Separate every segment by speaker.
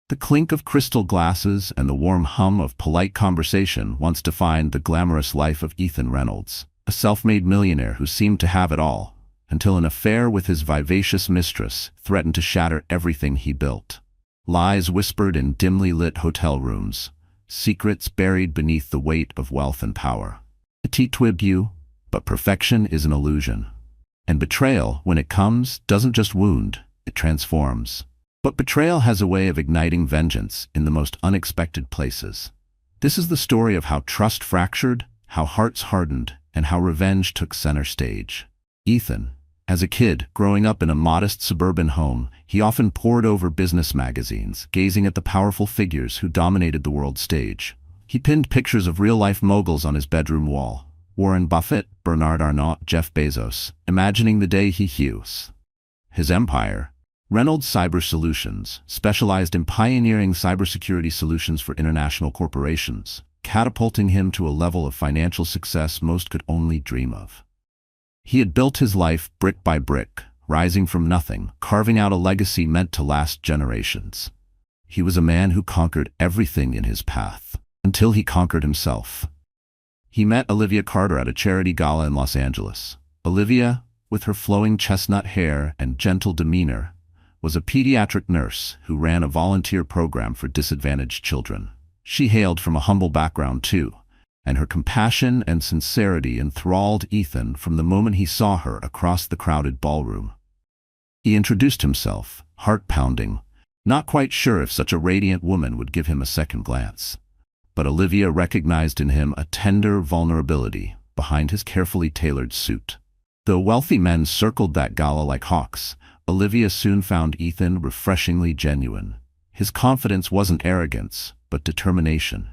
Speaker 1: The clink of crystal glasses and the warm hum of polite conversation once defined the glamorous life of Ethan Reynolds, a self-made millionaire who seemed to have it all, until an affair with his vivacious mistress threatened to shatter everything he built. Lies whispered in dimly lit hotel rooms, secrets buried beneath the weight of wealth and power. Petit twibut, but perfection is an illusion. And betrayal, when it comes, doesn't just wound, it transforms. But betrayal has a way of igniting vengeance in the most unexpected places. This is the story of how trust fractured, how hearts hardened, and how revenge took center stage. Ethan, as a kid, growing up in a modest suburban home, he often pored over business magazines, gazing at the powerful figures who dominated the world stage. He pinned pictures of real-life moguls on his bedroom wall: Warren Buffett, Bernard Arnault, Jeff Bezos, imagining the day he hews. His empire, Reynolds Cyber Solutions, specialized in pioneering cybersecurity solutions for international corporations, catapulting him to a level of financial success most could only dream of. He had built his life brick by brick, rising from nothing, carving out a legacy meant to last generations. He was a man who conquered everything in his path, until he conquered himself. He met Olivia Carter at a charity gala in Los Angeles. Olivia, with her flowing chestnut hair and gentle demeanor, was a pediatric nurse who ran a volunteer program for disadvantaged children. She hailed from a humble background too, and her compassion and sincerity enthralled Ethan from the moment he saw her across the crowded ballroom. He introduced himself, heart-pounding, not quite sure if such a radiant woman would give him a second glance. But Olivia recognized in him a tender vulnerability behind his carefully tailored suit. Though wealthy men circled that gala like hawks, Olivia soon found Ethan refreshingly genuine. His confidence wasn't arrogance, but determination.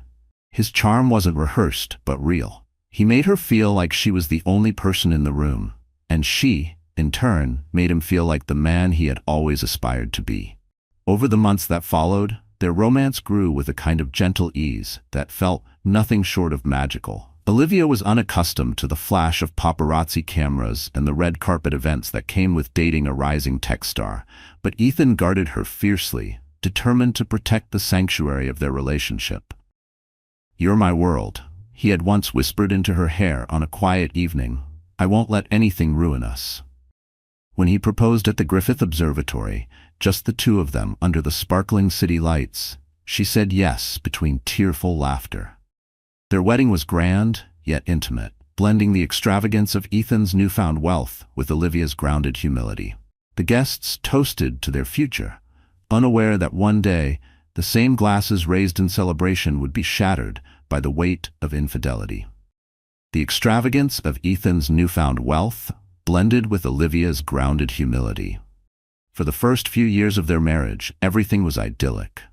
Speaker 1: His charm wasn't rehearsed, but real. He made her feel like she was the only person in the room, and she, in turn, made him feel like the man he had always aspired to be. Over the months that followed, their romance grew with a kind of gentle ease that felt nothing short of magical. Olivia was unaccustomed to the flash of paparazzi cameras and the red carpet events that came with dating a rising tech star, but Ethan guarded her fiercely, determined to protect the sanctuary of their relationship. "You're my world," he had once whispered into her hair on a quiet evening. "I won't let anything ruin us." When he proposed at the Griffith Observatory, just the two of them under the sparkling city lights, she said yes between tearful laughter. Their wedding was grand, yet intimate, blending the extravagance of Ethan's newfound wealth with Olivia's grounded humility. The guests toasted to their future, unaware that one day the same glasses raised in celebration would be shattered by the weight of infidelity. The extravagance of Ethan's newfound wealth blended with Olivia's grounded humility. For the first few years of their marriage, everything was idyllic.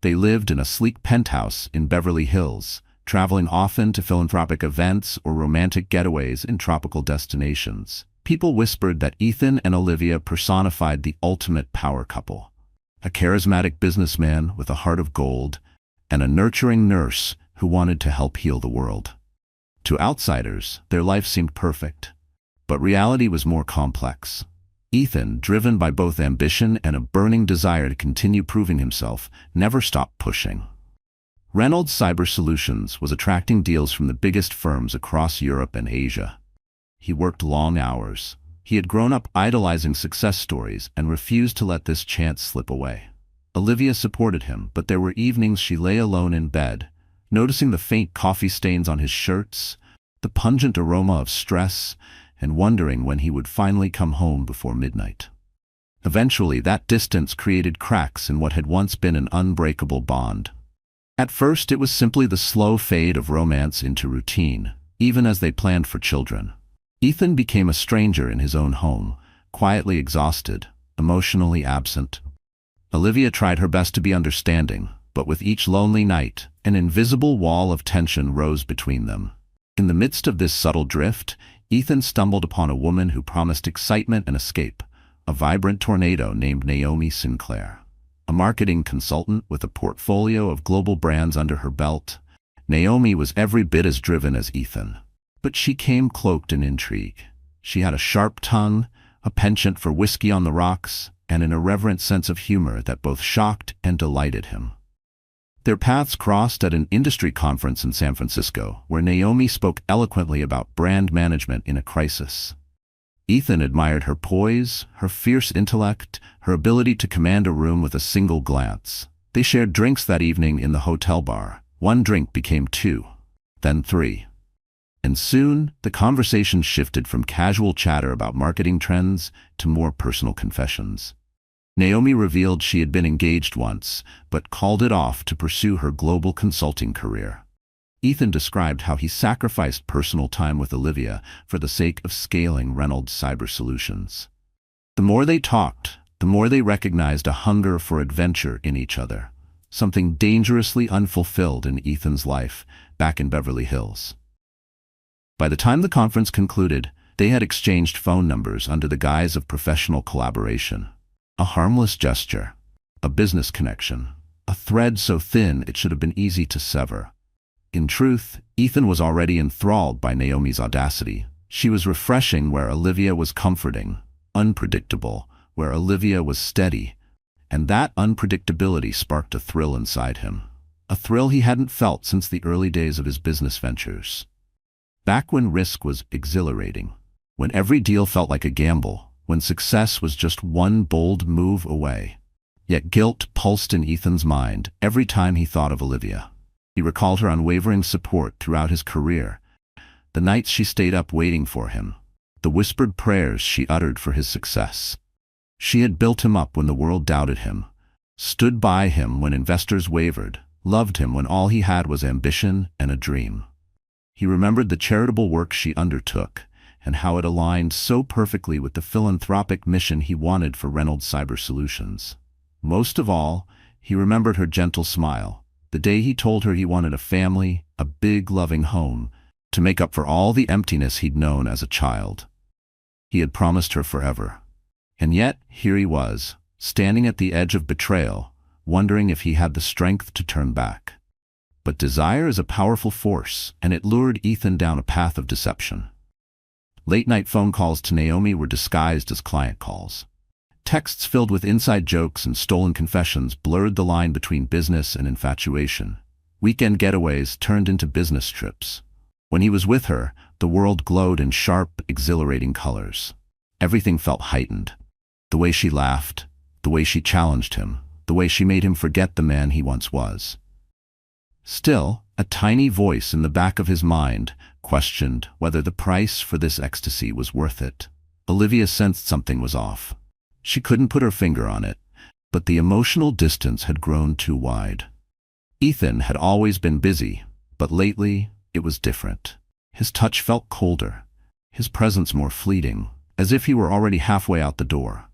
Speaker 1: They lived in a sleek penthouse in Beverly Hills, traveling often to philanthropic events or romantic getaways in tropical destinations. People whispered that Ethan and Olivia personified the ultimate power couple: a charismatic businessman with a heart of gold and a nurturing nurse who wanted to help heal the world. To outsiders, their life seemed perfect, but reality was more complex. Ethan, driven by both ambition and a burning desire to continue proving himself, never stopped pushing. Reynolds Cyber Solutions was attracting deals from the biggest firms across Europe and Asia. He worked long hours. He had grown up idolizing success stories and refused to let this chance slip away. Olivia supported him, but there were evenings she lay alone in bed, noticing the faint coffee stains on his shirts, the pungent aroma of stress, and wondering when he would finally come home before midnight. Eventually, that distance created cracks in what had once been an unbreakable bond. At first, it was simply the slow fade of romance into routine, even as they planned for children. Ethan became a stranger in his own home, quietly exhausted, emotionally absent. Olivia tried her best to be understanding, but with each lonely night, an invisible wall of tension rose between them. In the midst of this subtle drift, Ethan stumbled upon a woman who promised excitement and escape, a vibrant tornado named Naomi Sinclair. A marketing consultant with a portfolio of global brands under her belt, Naomi was every bit as driven as Ethan. But she came cloaked in intrigue. She had a sharp tongue, a penchant for whiskey on the rocks, and an irreverent sense of humor that both shocked and delighted him. Their paths crossed at an industry conference in San Francisco, where Naomi spoke eloquently about brand management in a crisis. Ethan admired her poise, her fierce intellect, her ability to command a room with a single glance. They shared drinks that evening in the hotel bar. One drink became two, then three. And soon, the conversation shifted from casual chatter about marketing trends to more personal confessions. Naomi revealed she had been engaged once, but called it off to pursue her global consulting career. Ethan described how he sacrificed personal time with Olivia for the sake of scaling Reynolds Cyber Solutions. The more they talked, the more they recognized a hunger for adventure in each other, something dangerously unfulfilled in Ethan's life back in Beverly Hills. By the time the conference concluded, they had exchanged phone numbers under the guise of professional collaboration. A harmless gesture, a business connection, a thread so thin it should have been easy to sever. In truth, Ethan was already enthralled by Naomi's audacity. She was refreshing where Olivia was comforting, unpredictable where Olivia was steady, and that unpredictability sparked a thrill inside him, a thrill he hadn't felt since the early days of his business ventures. Back when risk was exhilarating, when every deal felt like a gamble, when success was just one bold move away. Yet guilt pulsed in Ethan's mind every time he thought of Olivia. He recalled her unwavering support throughout his career, the nights she stayed up waiting for him, the whispered prayers she uttered for his success. She had built him up when the world doubted him, stood by him when investors wavered, loved him when all he had was ambition and a dream. He remembered the charitable work she undertook, and how it aligned so perfectly with the philanthropic mission he wanted for Reynolds Cyber Solutions. Most of all, he remembered her gentle smile, the day he told her he wanted a family, a big loving home, to make up for all the emptiness he'd known as a child. He had promised her forever. And yet, here he was, standing at the edge of betrayal, wondering if he had the strength to turn back. But desire is a powerful force, and it lured Ethan down a path of deception. Late-night phone calls to Naomi were disguised as client calls. Texts filled with inside jokes and stolen confessions blurred the line between business and infatuation. Weekend getaways turned into business trips. When he was with her, the world glowed in sharp, exhilarating colors. Everything felt heightened. The way she laughed, the way she challenged him, the way she made him forget the man he once was. Still, a tiny voice in the back of his mind questioned whether the price for this ecstasy was worth it. Olivia sensed something was off. She couldn't put her finger on it, but the emotional distance had grown too wide. Ethan had always been busy, but lately it was different. His touch felt colder, his presence more fleeting, as if he were already halfway out the door.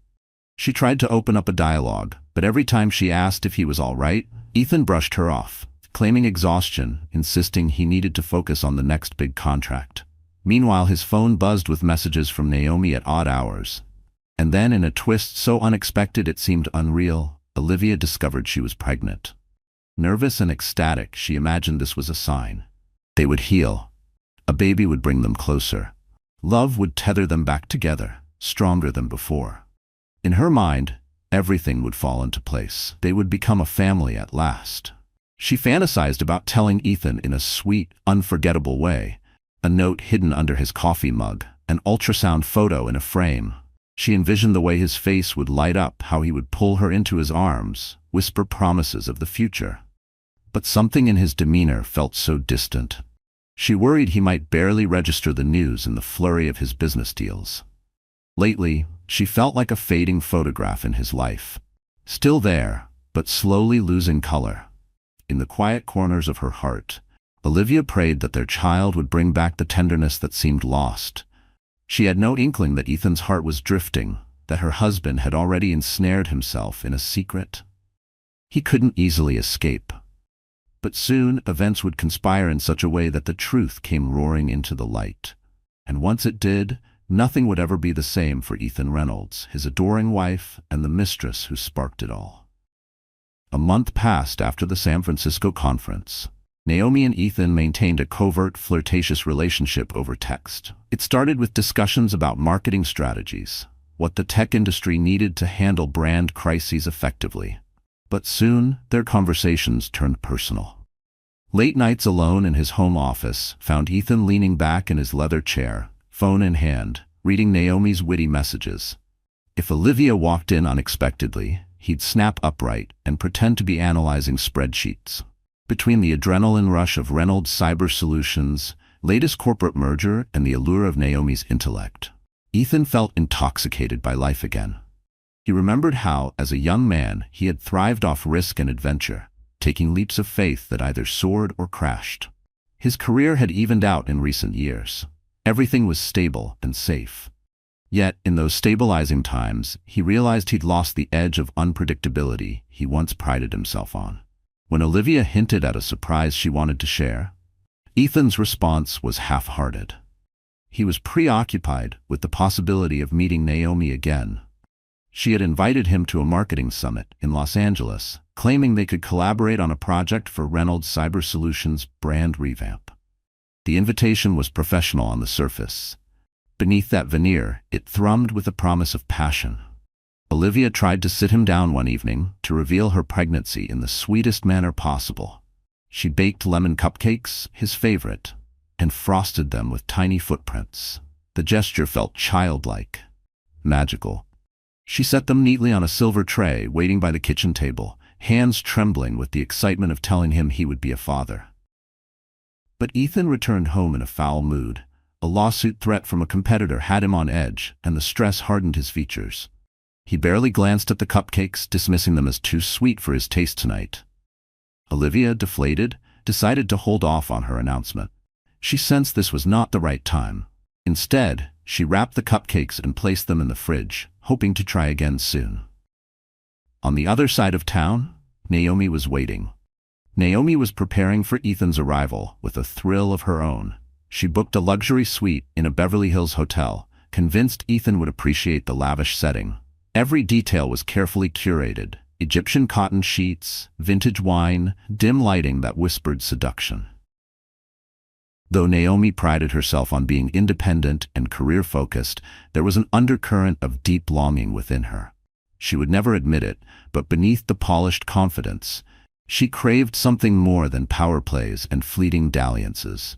Speaker 1: She tried to open up a dialogue, but every time she asked if he was all right, Ethan brushed her off, claiming exhaustion, insisting he needed to focus on the next big contract. Meanwhile, his phone buzzed with messages from Naomi at odd hours. And then, in a twist so unexpected it seemed unreal, Olivia discovered she was pregnant. Nervous and ecstatic, she imagined this was a sign. They would heal. A baby would bring them closer. Love would tether them back together, stronger than before. In her mind, everything would fall into place. They would become a family at last. She fantasized about telling Ethan in a sweet, unforgettable way, a note hidden under his coffee mug, an ultrasound photo in a frame. She envisioned the way his face would light up, how he would pull her into his arms, whisper promises of the future. But something in his demeanor felt so distant. She worried he might barely register the news in the flurry of his business deals. Lately, she felt like a fading photograph in his life. Still there, but slowly losing color. In the quiet corners of her heart, Olivia prayed that their child would bring back the tenderness that seemed lost. She had no inkling that Ethan's heart was drifting, that her husband had already ensnared himself in a secret. He couldn't easily escape. But soon, events would conspire in such a way that the truth came roaring into the light. And once it did, nothing would ever be the same for Ethan Reynolds, his adoring wife, and the mistress who sparked it all. A month passed after the San Francisco conference. Naomi and Ethan maintained a covert, flirtatious relationship over text. It started with discussions about marketing strategies. what the tech industry needed to handle brand crises effectively. But soon, their conversations turned personal. Late nights alone in his home office found Ethan leaning back in his leather chair, phone in hand, reading Naomi's witty messages. If Olivia walked in unexpectedly, he'd snap upright and pretend to be analyzing spreadsheets. Between the adrenaline rush of Reynolds Cyber Solutions' latest corporate merger and the allure of Naomi's intellect, Ethan felt intoxicated by life again. He remembered how, as a young man, he had thrived off risk and adventure, taking leaps of faith that either soared or crashed. His career had evened out in recent years. Everything was stable and safe. Yet, in those stabilizing times, he realized he'd lost the edge of unpredictability he once prided himself on. When Olivia hinted at a surprise she wanted to share, Ethan's response was half-hearted. He was preoccupied with the possibility of meeting Naomi again. She had invited him to a marketing summit in Los Angeles, claiming they could collaborate on a project for Reynolds Cyber Solutions' brand revamp. The invitation was professional on the surface. Beneath that veneer, it thrummed with a promise of passion. Olivia tried to sit him down one evening to reveal her pregnancy in the sweetest manner possible. She baked lemon cupcakes, his favorite, and frosted them with tiny footprints. The gesture felt childlike, magical. She set them neatly on a silver tray, waiting by the kitchen table, hands trembling with the excitement of telling him he would be a father. But Ethan returned home in a foul mood. A lawsuit threat from a competitor had him on edge, and the stress hardened his features. He barely glanced at the cupcakes, dismissing them as too sweet for his taste tonight. Olivia, deflated, decided to hold off on her announcement. She sensed this was not the right time. Instead, she wrapped the cupcakes and placed them in the fridge, hoping to try again soon. On the other side of town, Naomi was waiting. Naomi was preparing for Ethan's arrival with a thrill of her own. She booked a luxury suite in a Beverly Hills hotel, convinced Ethan would appreciate the lavish setting. Every detail was carefully curated: Egyptian cotton sheets, vintage wine, dim lighting that whispered seduction. Though Naomi prided herself on being independent and career-focused, there was an undercurrent of deep longing within her. She would never admit it, but beneath the polished confidence, she craved something more than power plays and fleeting dalliances.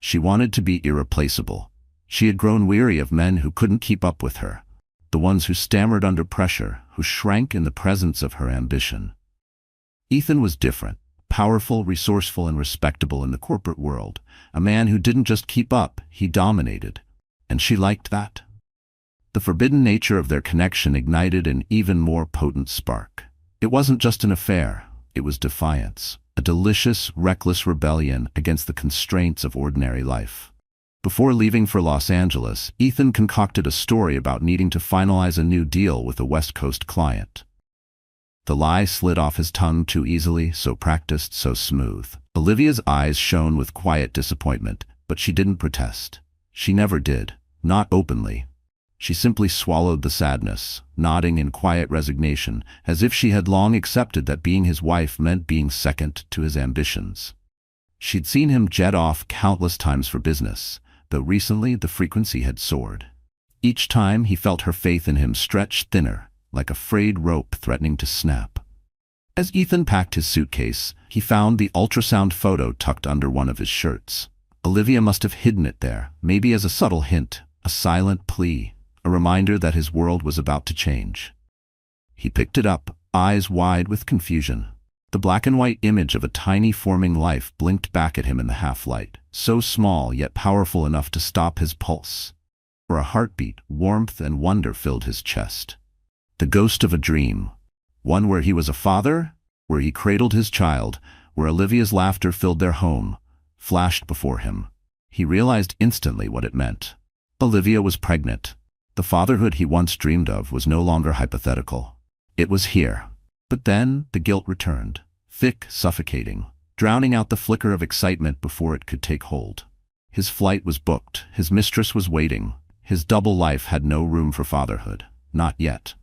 Speaker 1: She wanted to be irreplaceable. She had grown weary of men who couldn't keep up with her, the ones who stammered under pressure, who shrank in the presence of her ambition. Ethan was different. Powerful, resourceful, and respectable in the corporate world. A man who didn't just keep up, he dominated. And she liked that. The forbidden nature of their connection ignited an even more potent spark. It wasn't just an affair, it was defiance, a delicious, reckless rebellion against the constraints of ordinary life. Before leaving for Los Angeles, Ethan concocted a story about needing to finalize a new deal with a West Coast client. The lie slid off his tongue too easily, so practiced, so smooth. Olivia's eyes shone with quiet disappointment, but she didn't protest. She never did, not openly. She simply swallowed the sadness, nodding in quiet resignation, as if she had long accepted that being his wife meant being second to his ambitions. She'd seen him jet off countless times for business, though recently the frequency had soared. Each time he felt her faith in him stretch thinner, like a frayed rope threatening to snap. As Ethan packed his suitcase, he found the ultrasound photo tucked under one of his shirts. Olivia must have hidden it there, maybe as a subtle hint, a silent plea, a reminder that his world was about to change. He picked it up, eyes wide with confusion. The black and white image of a tiny forming life blinked back at him in the half-light, so small yet powerful enough to stop his pulse. For a heartbeat, warmth and wonder filled his chest. The ghost of a dream, one where he was a father, where he cradled his child, where Olivia's laughter filled their home, flashed before him. He realized instantly what it meant. Olivia was pregnant. The fatherhood he once dreamed of was no longer hypothetical. It was here. But then the guilt returned, thick, suffocating, drowning out the flicker of excitement before it could take hold. His flight was booked, his mistress was waiting, his double life had no room for fatherhood, not yet.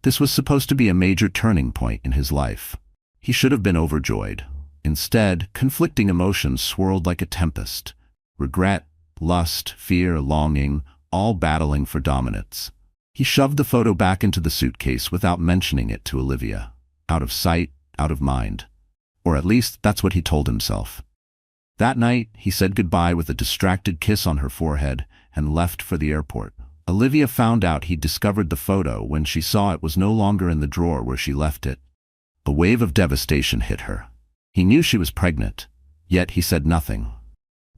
Speaker 1: This was supposed to be a major turning point in his life. He should have been overjoyed. Instead, conflicting emotions swirled like a tempest. Regret, lust, fear, longing, all battling for dominance. He shoved the photo back into the suitcase without mentioning it to Olivia. Out of sight, out of mind. Or at least that's what he told himself. That night, he said goodbye with a distracted kiss on her forehead and left for the airport. Olivia found out he'd discovered the photo when she saw it was no longer in the drawer where she left it. A wave of devastation hit her. He knew she was pregnant, yet he said nothing.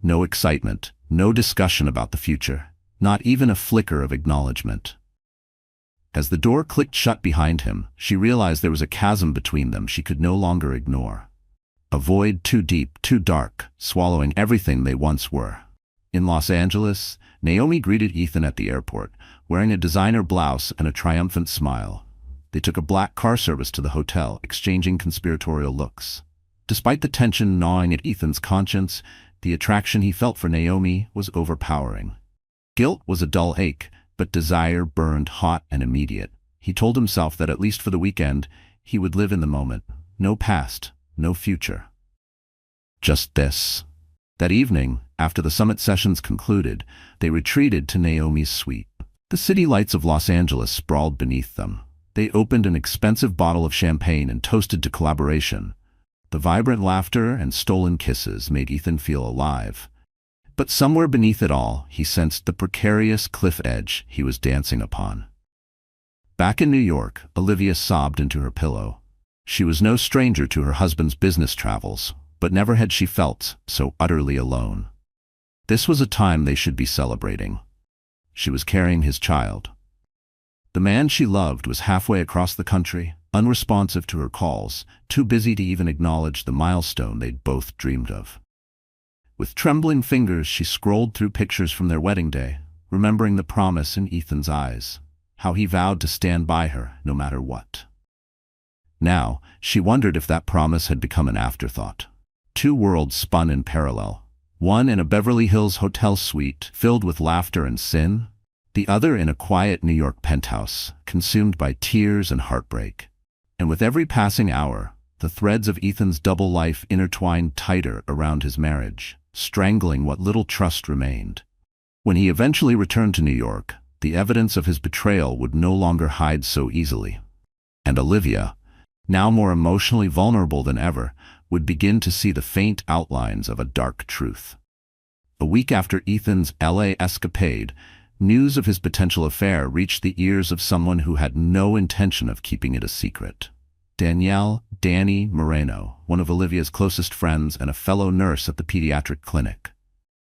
Speaker 1: No excitement, no discussion about the future, not even a flicker of acknowledgement. As the door clicked shut behind him, she realized there was a chasm between them she could no longer ignore. A void too deep, too dark, swallowing everything they once were. In Los Angeles, Naomi greeted Ethan at the airport, wearing a designer blouse and a triumphant smile. They took a black car service to the hotel, exchanging conspiratorial looks. Despite the tension gnawing at Ethan's conscience, the attraction he felt for Naomi was overpowering. Guilt was a dull ache, but desire burned hot and immediate. He told himself that at least for the weekend, he would live in the moment. No past, no future. Just this. That evening, after the summit sessions concluded, they retreated to Naomi's suite. The city lights of Los Angeles sprawled beneath them. They opened an expensive bottle of champagne and toasted to collaboration. The vibrant laughter and stolen kisses made Ethan feel alive. But somewhere beneath it all, he sensed the precarious cliff edge he was dancing upon. Back in New York, Olivia sobbed into her pillow. She was no stranger to her husband's business travels, but never had she felt so utterly alone. This was a time they should be celebrating. She was carrying his child. The man she loved was halfway across the country, unresponsive to her calls, too busy to even acknowledge the milestone they'd both dreamed of. With trembling fingers, she scrolled through pictures from their wedding day, remembering the promise in Ethan's eyes, how he vowed to stand by her no matter what. Now, she wondered if that promise had become an afterthought. Two worlds spun in parallel, one in a Beverly Hills hotel suite filled with laughter and sin, the other in a quiet New York penthouse, consumed by tears and heartbreak. And with every passing hour, the threads of Ethan's double life intertwined tighter around his marriage, strangling what little trust remained. When he eventually returned to New York, the evidence of his betrayal would no longer hide so easily. And Olivia, now more emotionally vulnerable than ever, would begin to see the faint outlines of a dark truth. A week after Ethan's LA escapade, news of his potential affair reached the ears of someone who had no intention of keeping it a secret. Danny Moreno, one of Olivia's closest friends and a fellow nurse at the pediatric clinic.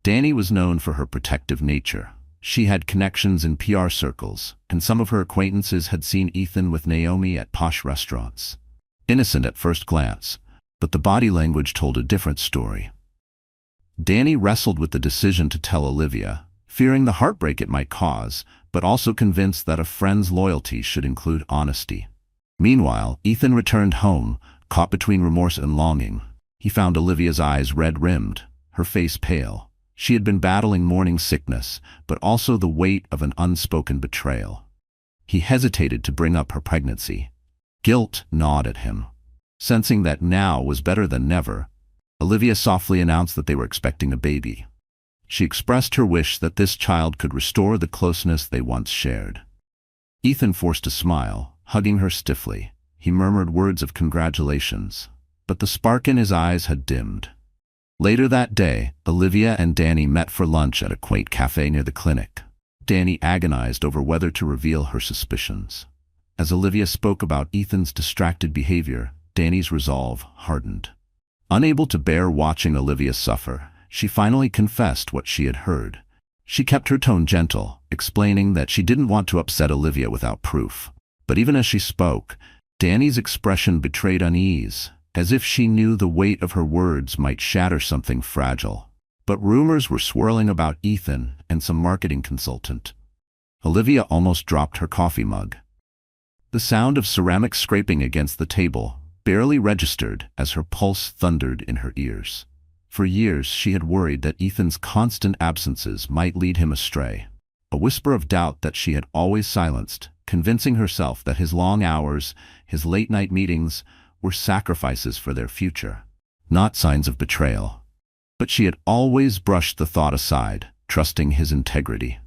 Speaker 1: Danny was known for her protective nature. She had connections in PR circles, and some of her acquaintances had seen Ethan with Naomi at posh restaurants. Innocent at first glance, but the body language told a different story. Danny wrestled with the decision to tell Olivia, fearing the heartbreak it might cause, but also convinced that a friend's loyalty should include honesty. Meanwhile, Ethan returned home, caught between remorse and longing. He found Olivia's eyes red-rimmed, her face pale. She had been battling morning sickness, but also the weight of an unspoken betrayal. He hesitated to bring up her pregnancy. Guilt gnawed at him. Sensing that now was better than never, Olivia softly announced that they were expecting a baby. She expressed her wish that this child could restore the closeness they once shared. Ethan forced a smile, hugging her stiffly. He murmured words of congratulations, but the spark in his eyes had dimmed. Later that day, Olivia and Danny met for lunch at a quaint cafe near the clinic. Danny agonized over whether to reveal her suspicions. As Olivia spoke about Ethan's distracted behavior, Danny's resolve hardened. Unable to bear watching Olivia suffer, she finally confessed what she had heard. She kept her tone gentle, explaining that she didn't want to upset Olivia without proof. But even as she spoke, Danny's expression betrayed unease, as if she knew the weight of her words might shatter something fragile. But rumors were swirling about Ethan and some marketing consultant. Olivia almost dropped her coffee mug. The sound of ceramics scraping against the table barely registered as her pulse thundered in her ears. For years she had worried that Ethan's constant absences might lead him astray. A whisper of doubt that she had always silenced, convincing herself that his long hours, his late-night meetings, were sacrifices for their future, not signs of betrayal. But she had always brushed the thought aside, trusting his integrity.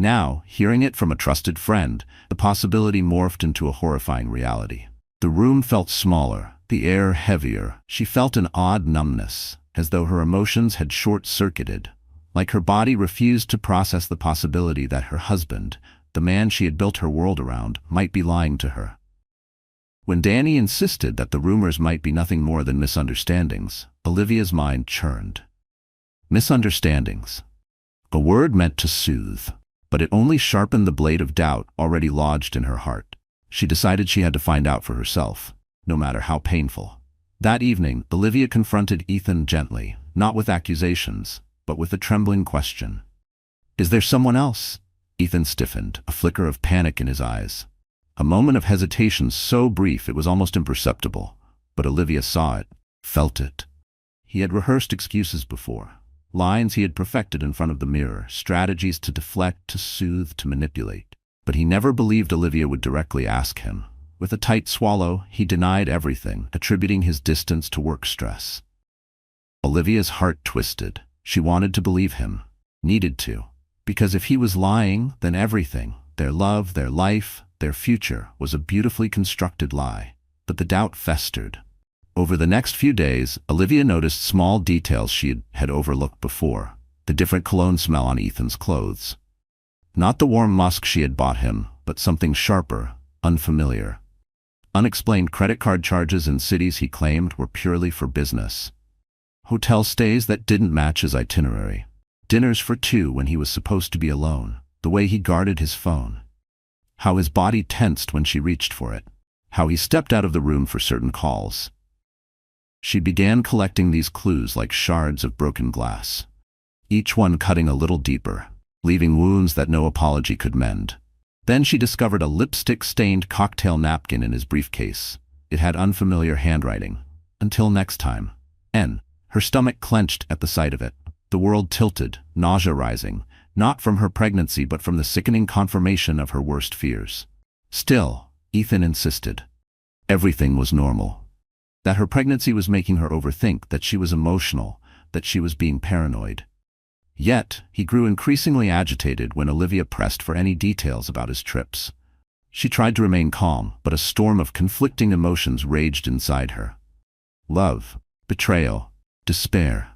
Speaker 1: Now, hearing it from a trusted friend, the possibility morphed into a horrifying reality. The room felt smaller, the air heavier. She felt an odd numbness, as though her emotions had short-circuited, like her body refused to process the possibility that her husband, the man she had built her world around, might be lying to her. When Danny insisted that the rumors might be nothing more than misunderstandings, Olivia's mind churned. Misunderstandings. A word meant to soothe, but it only sharpened the blade of doubt already lodged in her heart. She decided she had to find out for herself, no matter how painful. That evening, Olivia confronted Ethan gently, not with accusations, but with a trembling question. "Is there someone else?" Ethan stiffened, a flicker of panic in his eyes. A moment of hesitation so brief it was almost imperceptible, but Olivia saw it, felt it. He had rehearsed excuses before. Lines he had perfected in front of the mirror, strategies to deflect, to soothe, to manipulate. But he never believed Olivia would directly ask him. With a tight swallow, he denied everything, attributing his distance to work stress. Olivia's heart twisted. She wanted to believe him, needed to. Because if he was lying, then everything, their love, their life, their future, was a beautifully constructed lie. But the doubt festered. Over the next few days, Olivia noticed small details she had overlooked before. The different cologne smell on Ethan's clothes. Not the warm musk she had bought him, but something sharper, unfamiliar. Unexplained credit card charges in cities he claimed were purely for business. Hotel stays that didn't match his itinerary. Dinners for two when he was supposed to be alone. The way he guarded his phone. How his body tensed when she reached for it. How he stepped out of the room for certain calls. She began collecting these clues like shards of broken glass, each one cutting a little deeper, leaving wounds that no apology could mend. Then she discovered a lipstick-stained cocktail napkin in his briefcase. It had unfamiliar handwriting. "Until next time." N. Her stomach clenched at the sight of it. The world tilted, nausea rising, not from her pregnancy but from the sickening confirmation of her worst fears. Still, Ethan insisted. Everything was normal. That her pregnancy was making her overthink, that she was emotional, that she was being paranoid. Yet, he grew increasingly agitated when Olivia pressed for any details about his trips. She tried to remain calm, but a storm of conflicting emotions raged inside her. Love, betrayal, despair.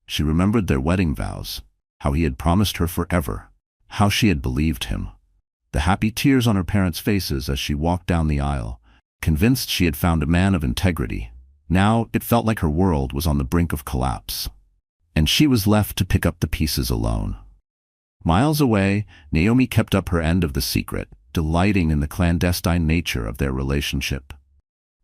Speaker 1: She remembered their wedding vows, how he had promised her forever, how she had believed him. The happy tears on her parents' faces as she walked down the aisle, convinced she had found a man of integrity. Now it felt like her world was on the brink of collapse, and she was left to pick up the pieces alone. Miles away, Naomi kept up her end of the secret, delighting in the clandestine nature of their relationship.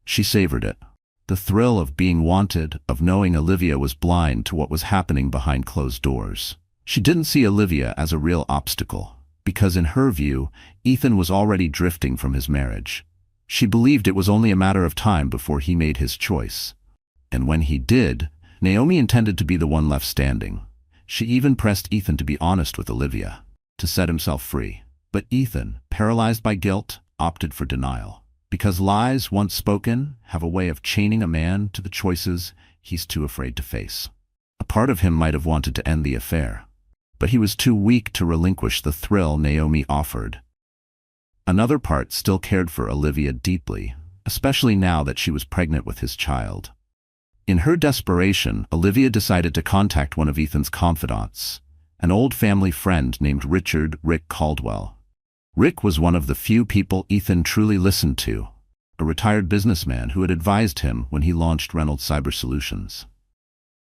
Speaker 1: She savored it, the thrill of being wanted, of knowing Olivia was blind to what was happening behind closed doors. She didn't see Olivia as a real obstacle, because in her view, Ethan was already drifting from his marriage. She believed it was only a matter of time before he made his choice. And when he did, Naomi intended to be the one left standing. She even pressed Ethan to be honest with Olivia, to set himself free. But Ethan, paralyzed by guilt, opted for denial. Because lies, once spoken, have a way of chaining a man to the choices he's too afraid to face. A part of him might have wanted to end the affair, but he was too weak to relinquish the thrill Naomi offered. Another part still cared for Olivia deeply, especially now that she was pregnant with his child. In her desperation, Olivia decided to contact one of Ethan's confidants, an old family friend named Rick Caldwell. Rick was one of the few people Ethan truly listened to, a retired businessman who had advised him when he launched Reynolds Cyber Solutions.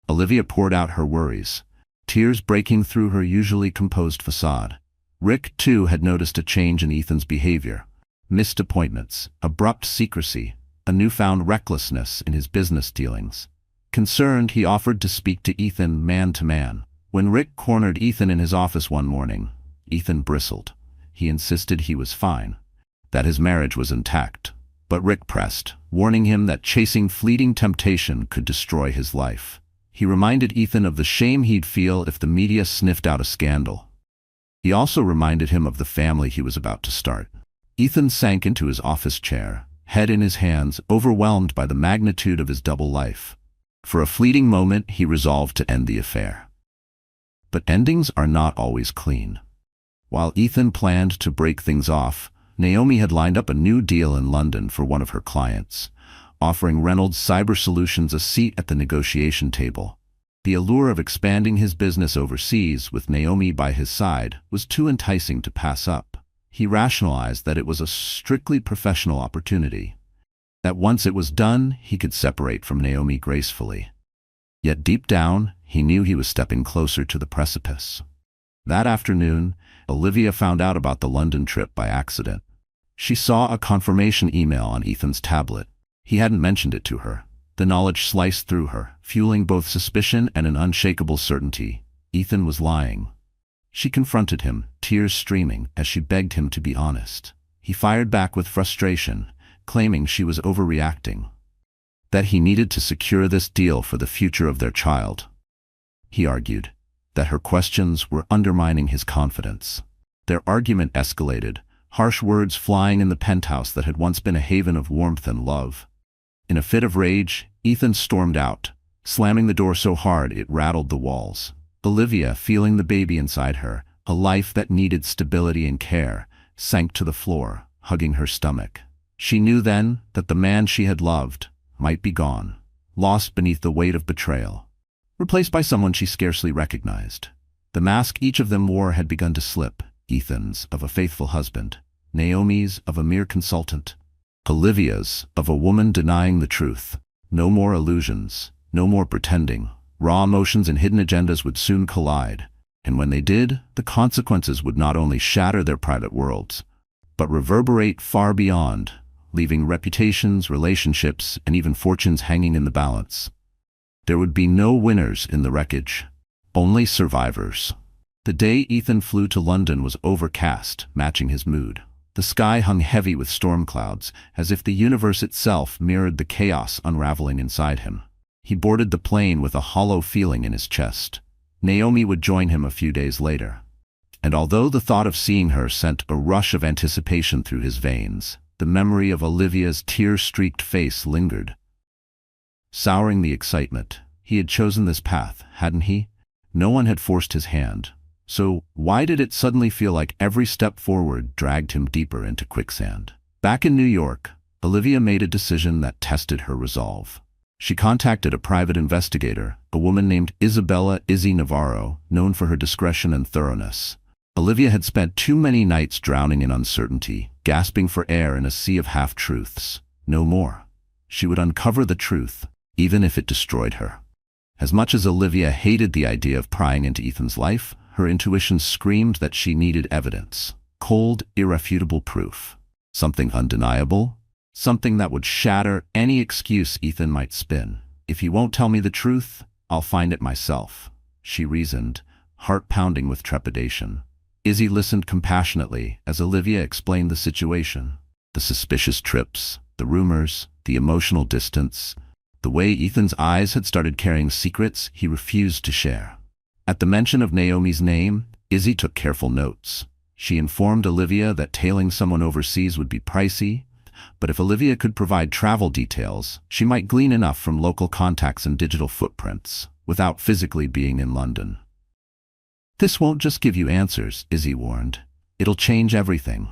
Speaker 1: Olivia poured out her worries, tears breaking through her usually composed facade. Rick, too, had noticed a change in Ethan's behavior. Missed appointments, abrupt secrecy, a newfound recklessness in his business dealings. Concerned, he offered to speak to Ethan man to man. When Rick cornered Ethan in his office one morning, Ethan bristled. He insisted he was fine, that his marriage was intact. But Rick pressed, warning him that chasing fleeting temptation could destroy his life. He reminded Ethan of the shame he'd feel if the media sniffed out a scandal. He also reminded him of the family he was about to start. Ethan sank into his office chair, head in his hands, overwhelmed by the magnitude of his double life. For a fleeting moment, he resolved to end the affair. But endings are not always clean. While Ethan planned to break things off, Naomi had lined up a new deal in London for one of her clients, offering Reynolds Cyber Solutions a seat at the negotiation table. The allure of expanding his business overseas with Naomi by his side was too enticing to pass up. He rationalized that it was a strictly professional opportunity, that once it was done, he could separate from Naomi gracefully. Yet deep down, he knew he was stepping closer to the precipice. That afternoon, Olivia found out about the London trip by accident. She saw a confirmation email on Ethan's tablet. He hadn't mentioned it to her. The knowledge sliced through her, fueling both suspicion and an unshakable certainty. Ethan was lying. She confronted him, tears streaming, as she begged him to be honest. He fired back with frustration, claiming she was overreacting, that he needed to secure this deal for the future of their child. He argued that her questions were undermining his confidence. Their argument escalated, harsh words flying in the penthouse that had once been a haven of warmth and love. In a fit of rage, Ethan stormed out, slamming the door so hard it rattled the walls. Olivia, feeling the baby inside her, a life that needed stability and care, sank to the floor, hugging her stomach. She knew then that the man she had loved might be gone, lost beneath the weight of betrayal, replaced by someone she scarcely recognized. The mask each of them wore had begun to slip, Ethan's of a faithful husband, Naomi's of a mere consultant, Olivia's of a woman denying the truth. No more illusions, no more pretending. Raw emotions and hidden agendas would soon collide, and when they did, the consequences would not only shatter their private worlds, but reverberate far beyond, leaving reputations, relationships, and even fortunes hanging in the balance. There would be no winners in the wreckage, only survivors. The day Ethan flew to London was overcast, matching his mood. The sky hung heavy with storm clouds, as if the universe itself mirrored the chaos unraveling inside him. He boarded the plane with a hollow feeling in his chest. Naomi would join him a few days later. And although the thought of seeing her sent a rush of anticipation through his veins, the memory of Olivia's tear-streaked face lingered, souring the excitement. He had chosen this path, hadn't he? No one had forced his hand. So why did it suddenly feel like every step forward dragged him deeper into quicksand? Back in New York, Olivia made a decision that tested her resolve. She contacted a private investigator, a woman named Isabella "Izzy" Navarro, known for her discretion and thoroughness. Olivia had spent too many nights drowning in uncertainty, gasping for air in a sea of half-truths. No more. She would uncover the truth, even if it destroyed her. As much as Olivia hated the idea of prying into Ethan's life, her intuition screamed that she needed evidence. Cold, irrefutable proof. Something undeniable. Something that would shatter any excuse Ethan might spin. If he won't tell me the truth, I'll find it myself, she reasoned, heart pounding with trepidation. Izzy listened compassionately as Olivia explained the situation. The suspicious trips, the rumors, the emotional distance, the way Ethan's eyes had started carrying secrets he refused to share. At the mention of Naomi's name, Izzy took careful notes. She informed Olivia that tailing someone overseas would be pricey, but if Olivia could provide travel details, she might glean enough from local contacts and digital footprints, without physically being in London. "This won't just give you answers," Izzy warned. "It'll change everything.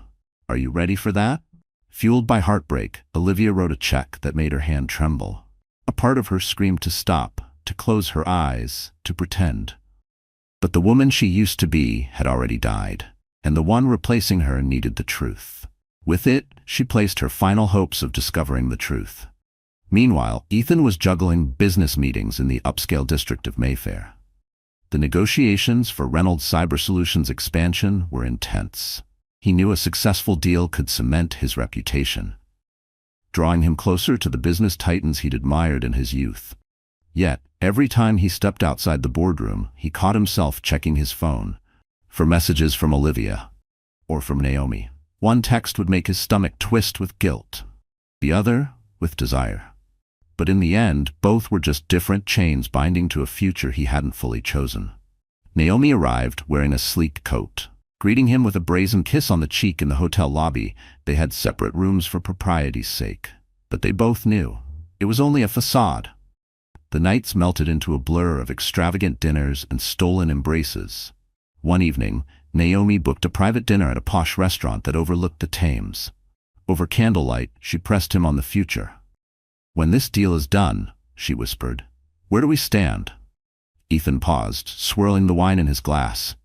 Speaker 1: Are you ready for that?" Fueled by heartbreak, Olivia wrote a check that made her hand tremble. A part of her screamed to stop, to close her eyes, to pretend. But the woman she used to be had already died, and the one replacing her needed the truth. With it, she placed her final hopes of discovering the truth. Meanwhile, Ethan was juggling business meetings in the upscale district of Mayfair. The negotiations for Reynolds Cyber Solutions' expansion were intense. He knew a successful deal could cement his reputation, drawing him closer to the business titans he'd admired in his youth. Yet, every time he stepped outside the boardroom, he caught himself checking his phone for messages from Olivia or from Naomi. One text would make his stomach twist with guilt, the other with desire. But in the end, both were just different chains binding to a future he hadn't fully chosen. Naomi arrived wearing a sleek coat. Greeting him with a brazen kiss on the cheek in the hotel lobby, they had separate rooms for propriety's sake. But they both knew it was only a facade. The nights melted into a blur of extravagant dinners and stolen embraces. One evening, Naomi booked a private dinner at a posh restaurant that overlooked the Thames. Over candlelight, she pressed him on the future. "When this deal is done," she whispered, "where do we stand?" Ethan paused, swirling the wine in his glass.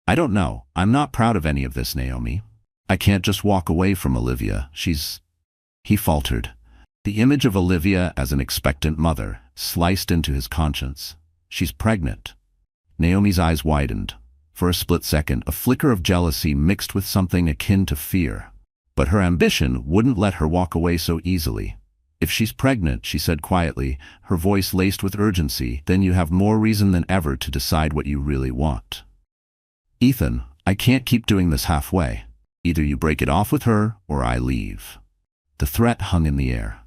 Speaker 1: "I don't know. I'm not proud of any of this, Naomi. I can't just walk away from Olivia. He faltered. The image of Olivia as an expectant mother sliced into his conscience. "She's pregnant." Naomi's eyes widened. For a split second, a flicker of jealousy mixed with something akin to fear. But her ambition wouldn't let her walk away so easily. "If she's pregnant," she said quietly, her voice laced with urgency, "then you have more reason than ever to decide what you really want." "Ethan, I can't keep doing this halfway. Either you break it off with her, or I leave." The threat hung in the air.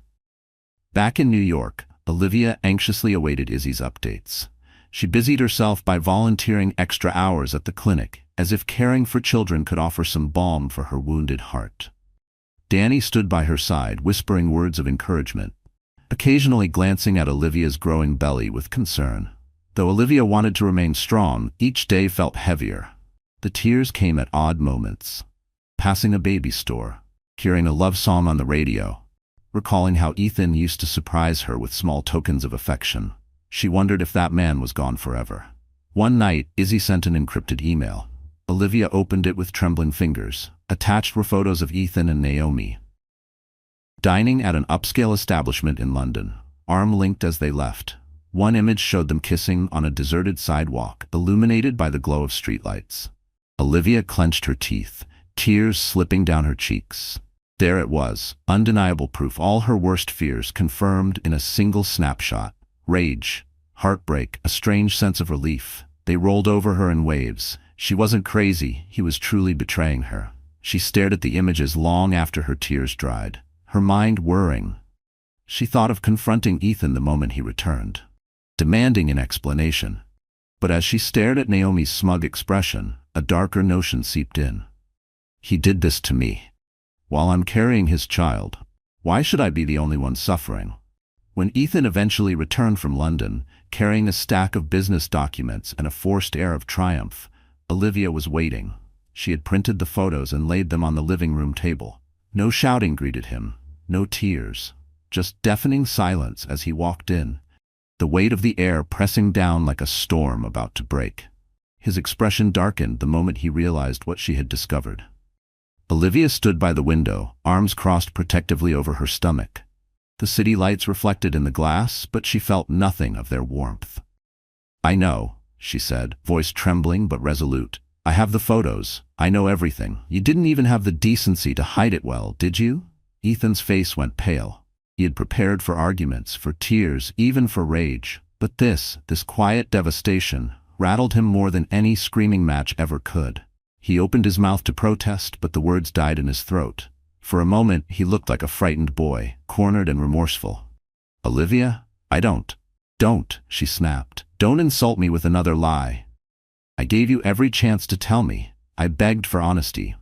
Speaker 1: Back in New York, Olivia anxiously awaited Izzy's updates. She busied herself by volunteering extra hours at the clinic, as if caring for children could offer some balm for her wounded heart. Danny stood by her side, whispering words of encouragement, occasionally glancing at Olivia's growing belly with concern. Though Olivia wanted to remain strong, each day felt heavier. The tears came at odd moments. Passing a baby store, hearing a love song on the radio, recalling how Ethan used to surprise her with small tokens of affection. She wondered if that man was gone forever. One night, Izzy sent an encrypted email. Olivia opened it with trembling fingers. Attached were photos of Ethan and Naomi dining at an upscale establishment in London, arm-linked as they left. One image showed them kissing on a deserted sidewalk, illuminated by the glow of streetlights. Olivia clenched her teeth, tears slipping down her cheeks. There it was, undeniable proof, all her worst fears confirmed in a single snapshot. Rage, heartbreak, a strange sense of relief. They rolled over her in waves. She wasn't crazy, he was truly betraying her. She stared at the images long after her tears dried, her mind whirring. She thought of confronting Ethan the moment he returned, demanding an explanation. But as she stared at Naomi's smug expression, a darker notion seeped in. He did this to me. While I'm carrying his child, why should I be the only one suffering? When Ethan eventually returned from London, carrying a stack of business documents and a forced air of triumph, Olivia was waiting. She had printed the photos and laid them on the living room table. No shouting greeted him, no tears, just deafening silence as he walked in, the weight of the air pressing down like a storm about to break. His expression darkened the moment he realized what she had discovered. Olivia stood by the window, arms crossed protectively over her stomach. The city lights reflected in the glass, but she felt nothing of their warmth. "I know," she said, voice trembling but resolute. "I have the photos. I know everything. You didn't even have the decency to hide it well, did you?" Ethan's face went pale. He had prepared for arguments, for tears, even for rage. But this quiet devastation, rattled him more than any screaming match ever could. He opened his mouth to protest, but the words died in his throat. For a moment, he looked like a frightened boy, cornered and remorseful. "Olivia, I don't," she snapped. "Don't insult me with another lie. I gave you every chance to tell me. I begged for honesty.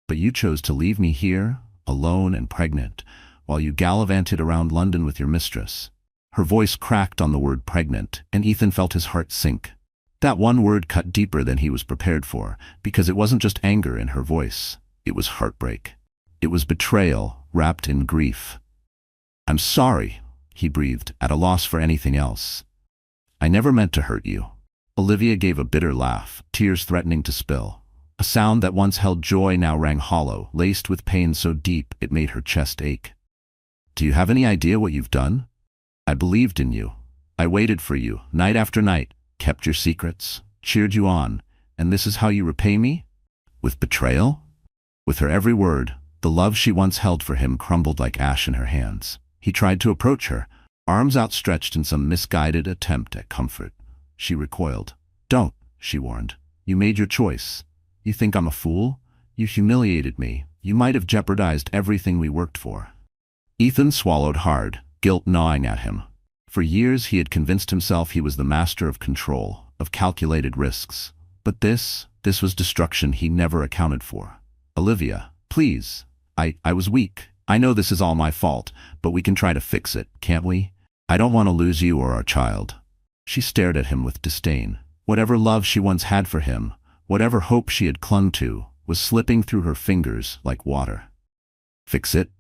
Speaker 1: But you chose to leave me here, alone and pregnant, while you gallivanted around London with your mistress." Her voice cracked on the word pregnant, and Ethan felt his heart sink. That one word cut deeper than he was prepared for, because it wasn't just anger in her voice. It was heartbreak. It was betrayal, wrapped in grief. "I'm sorry," he breathed, at a loss for anything else. "I never meant to hurt you." Olivia gave a bitter laugh, tears threatening to spill. A sound that once held joy now rang hollow, laced with pain so deep it made her chest ache. "Do you have any idea what you've done? I believed in you. I waited for you, night after night, kept your secrets, cheered you on, and this is how you repay me? With betrayal?" With her every word, the love she once held for him crumbled like ash in her hands. He tried to approach her, arms outstretched in some misguided attempt at comfort. She recoiled. "Don't," she warned. "You made your choice. You think I'm a fool? You humiliated me. You might have jeopardized everything we worked for." Ethan swallowed hard, guilt gnawing at him. For years he had convinced himself he was the master of control, of calculated risks. But this was destruction he never accounted for. "Olivia, please. I was weak. I know this is all my fault, but we can try to fix it, can't we? I don't want to lose you or our child." She stared at him with disdain. Whatever love she once had for him, Whatever hope she had clung to was slipping through her fingers like water. Fix it?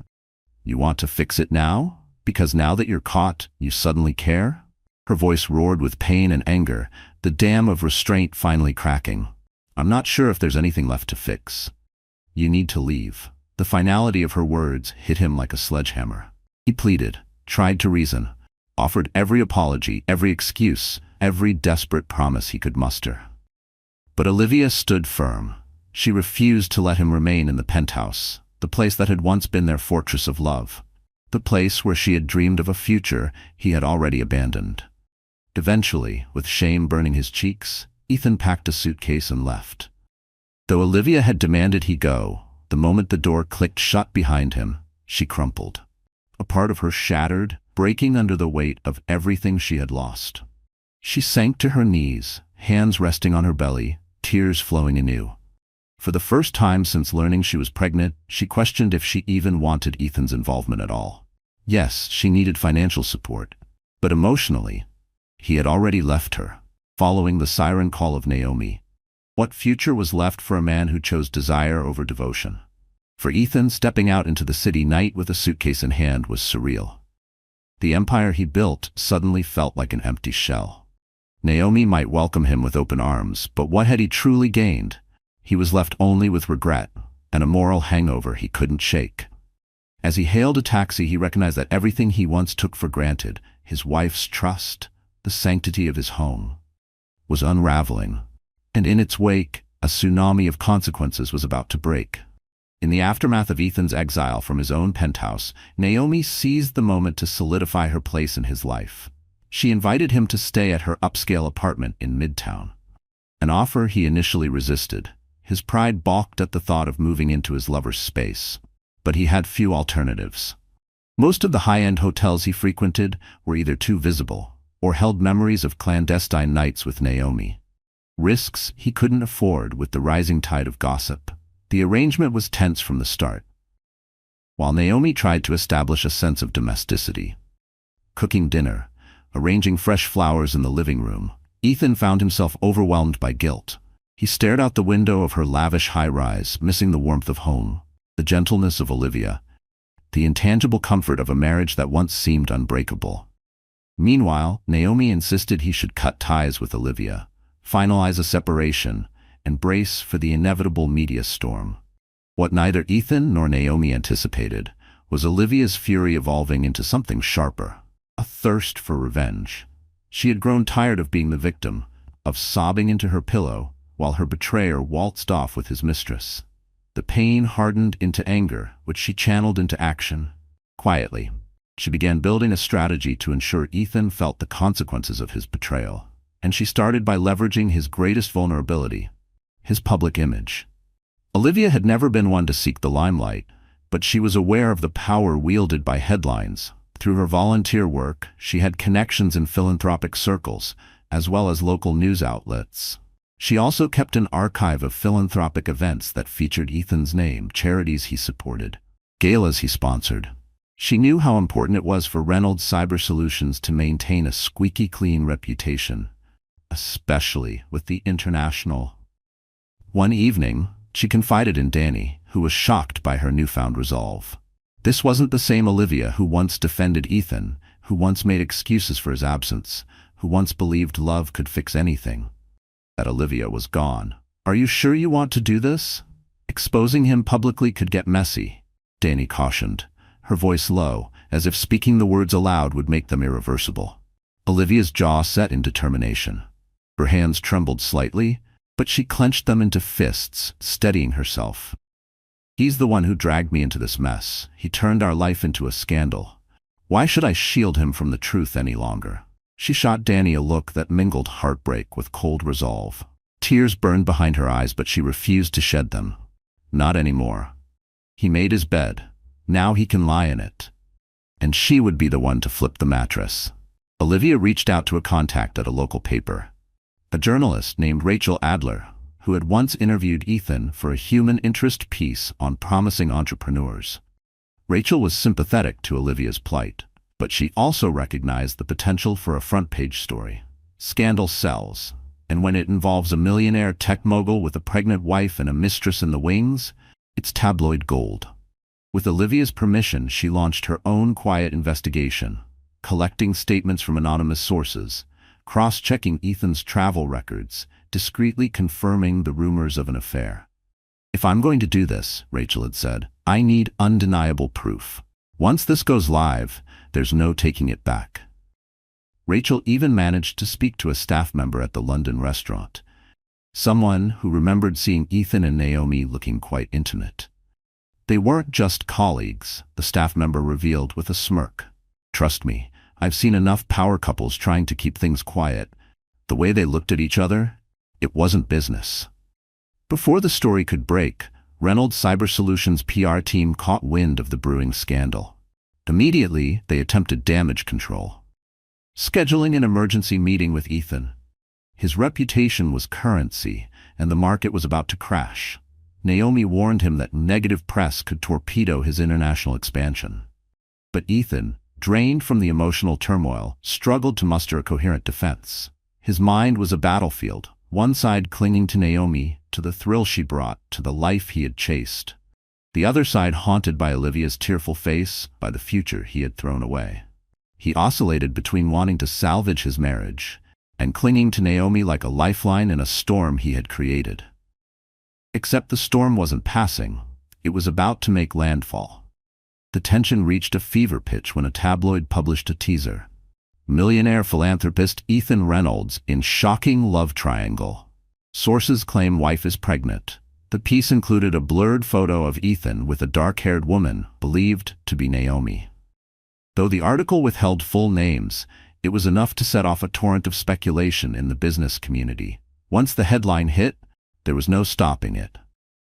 Speaker 1: You want to fix it now? Because now that you're caught, you suddenly care? Her voice roared with pain and anger, the dam of restraint finally cracking. I'm not sure if there's anything left to fix. You need to leave. The finality of her words hit him like a sledgehammer. He pleaded, tried to reason, offered every apology, every excuse, every desperate promise he could muster. But Olivia stood firm. She refused to let him remain in the penthouse, the place that had once been their fortress of love, the place where she had dreamed of a future he had already abandoned. Eventually, with shame burning his cheeks, Ethan packed a suitcase and left. Though Olivia had demanded he go, the moment the door clicked shut behind him, she crumpled. A part of her shattered, breaking under the weight of everything she had lost. She sank to her knees, hands resting on her belly, tears flowing anew. For the first time since learning she was pregnant, she questioned if she even wanted Ethan's involvement at all. Yes, she needed financial support, but emotionally, he had already left her, following the siren call of Naomi. What future was left for a man who chose desire over devotion? For Ethan, stepping out into the city night with a suitcase in hand was surreal. The empire he built suddenly felt like an empty shell. Naomi might welcome him with open arms, but what had he truly gained? He was left only with regret and a moral hangover he couldn't shake. As he hailed a taxi, he recognized that everything he once took for granted, his wife's trust, the sanctity of his home, was unraveling, and in its wake, a tsunami of consequences was about to break. In the aftermath of Ethan's exile from his own penthouse, Naomi seized the moment to solidify her place in his life. She invited him to stay at her upscale apartment in Midtown, an offer he initially resisted. His pride balked at the thought of moving into his lover's space, but he had few alternatives. Most of the high-end hotels he frequented were either too visible or held memories of clandestine nights with Naomi. Risks he couldn't afford with the rising tide of gossip. The arrangement was tense from the start. While Naomi tried to establish a sense of domesticity, cooking dinner, arranging fresh flowers in the living room, Ethan found himself overwhelmed by guilt. He stared out the window of her lavish high-rise, missing the warmth of home, the gentleness of Olivia, the intangible comfort of a marriage that once seemed unbreakable. Meanwhile, Naomi insisted he should cut ties with Olivia, finalize a separation, and brace for the inevitable media storm. What neither Ethan nor Naomi anticipated was Olivia's fury evolving into something sharper, a thirst for revenge. She had grown tired of being the victim, of sobbing into her pillow while her betrayer waltzed off with his mistress. The pain hardened into anger, which she channeled into action. Quietly, she began building a strategy to ensure Ethan felt the consequences of his betrayal, and she started by leveraging his greatest vulnerability, his public image. Olivia had never been one to seek the limelight, but she was aware of the power wielded by headlines. Through her volunteer work, she had connections in philanthropic circles, as well as local news outlets. She also kept an archive of philanthropic events that featured Ethan's name, charities he supported, galas he sponsored. She knew how important it was for Reynolds Cyber Solutions to maintain a squeaky clean reputation, especially with the international. One evening, she confided in Danny, who was shocked by her newfound resolve. This wasn't the same Olivia who once defended Ethan, who once made excuses for his absence, who once believed love could fix anything. That Olivia was gone. "Are you sure you want to do this? Exposing him publicly could get messy," Danny cautioned, her voice low, as if speaking the words aloud would make them irreversible. Olivia's jaw set in determination. Her hands trembled slightly, but she clenched them into fists, steadying herself. "He's the one who dragged me into this mess. He turned our life into a scandal. Why should I shield him from the truth any longer?" She shot Danny a look that mingled heartbreak with cold resolve. Tears burned behind her eyes, but she refused to shed them. Not anymore. He made his bed. Now he can lie in it. And she would be the one to flip the mattress. Olivia reached out to a contact at a local paper, a journalist named Rachel Adler, who had once interviewed Ethan for a human interest piece on promising entrepreneurs. Rachel was sympathetic to Olivia's plight, but she also recognized the potential for a front-page story. Scandal sells, And when it involves a millionaire tech mogul with a pregnant wife and a mistress in the wings, it's tabloid gold. With Olivia's permission, she launched her own quiet investigation, collecting statements from anonymous sources, cross-checking Ethan's travel records, discreetly confirming the rumors of an affair. "If I'm going to do this," Rachel had said, "I need undeniable proof. Once this goes live, there's no taking it back." Rachel even managed to speak to a staff member at the London restaurant, someone who remembered seeing Ethan and Naomi looking quite intimate. They weren't just colleagues, the staff member revealed with a smirk. "Trust me, I've seen enough power couples trying to keep things quiet. The way they looked at each other, it wasn't business." Before the story could break, Reynolds Cyber Solutions' PR team caught wind of the brewing scandal. Immediately, they attempted damage control, scheduling an emergency meeting with Ethan. His reputation was currency, and the market was about to crash. Naomi warned him that negative press could torpedo his international expansion. But Ethan, drained from the emotional turmoil, struggled to muster a coherent defense. His mind was a battlefield, one side clinging to Naomi, to the thrill she brought, to the life he had chased. The other side haunted by Olivia's tearful face, by the future he had thrown away. He oscillated between wanting to salvage his marriage and clinging to Naomi like a lifeline in a storm he had created. Except the storm wasn't passing, it was about to make landfall. The tension reached a fever pitch when a tabloid published a teaser. Millionaire philanthropist Ethan Reynolds in shocking love triangle. Sources claim wife is pregnant. The piece included a blurred photo of Ethan with a dark-haired woman, believed to be Naomi. Though the article withheld full names, it was enough to set off a torrent of speculation in the business community. Once the headline hit, there was no stopping it.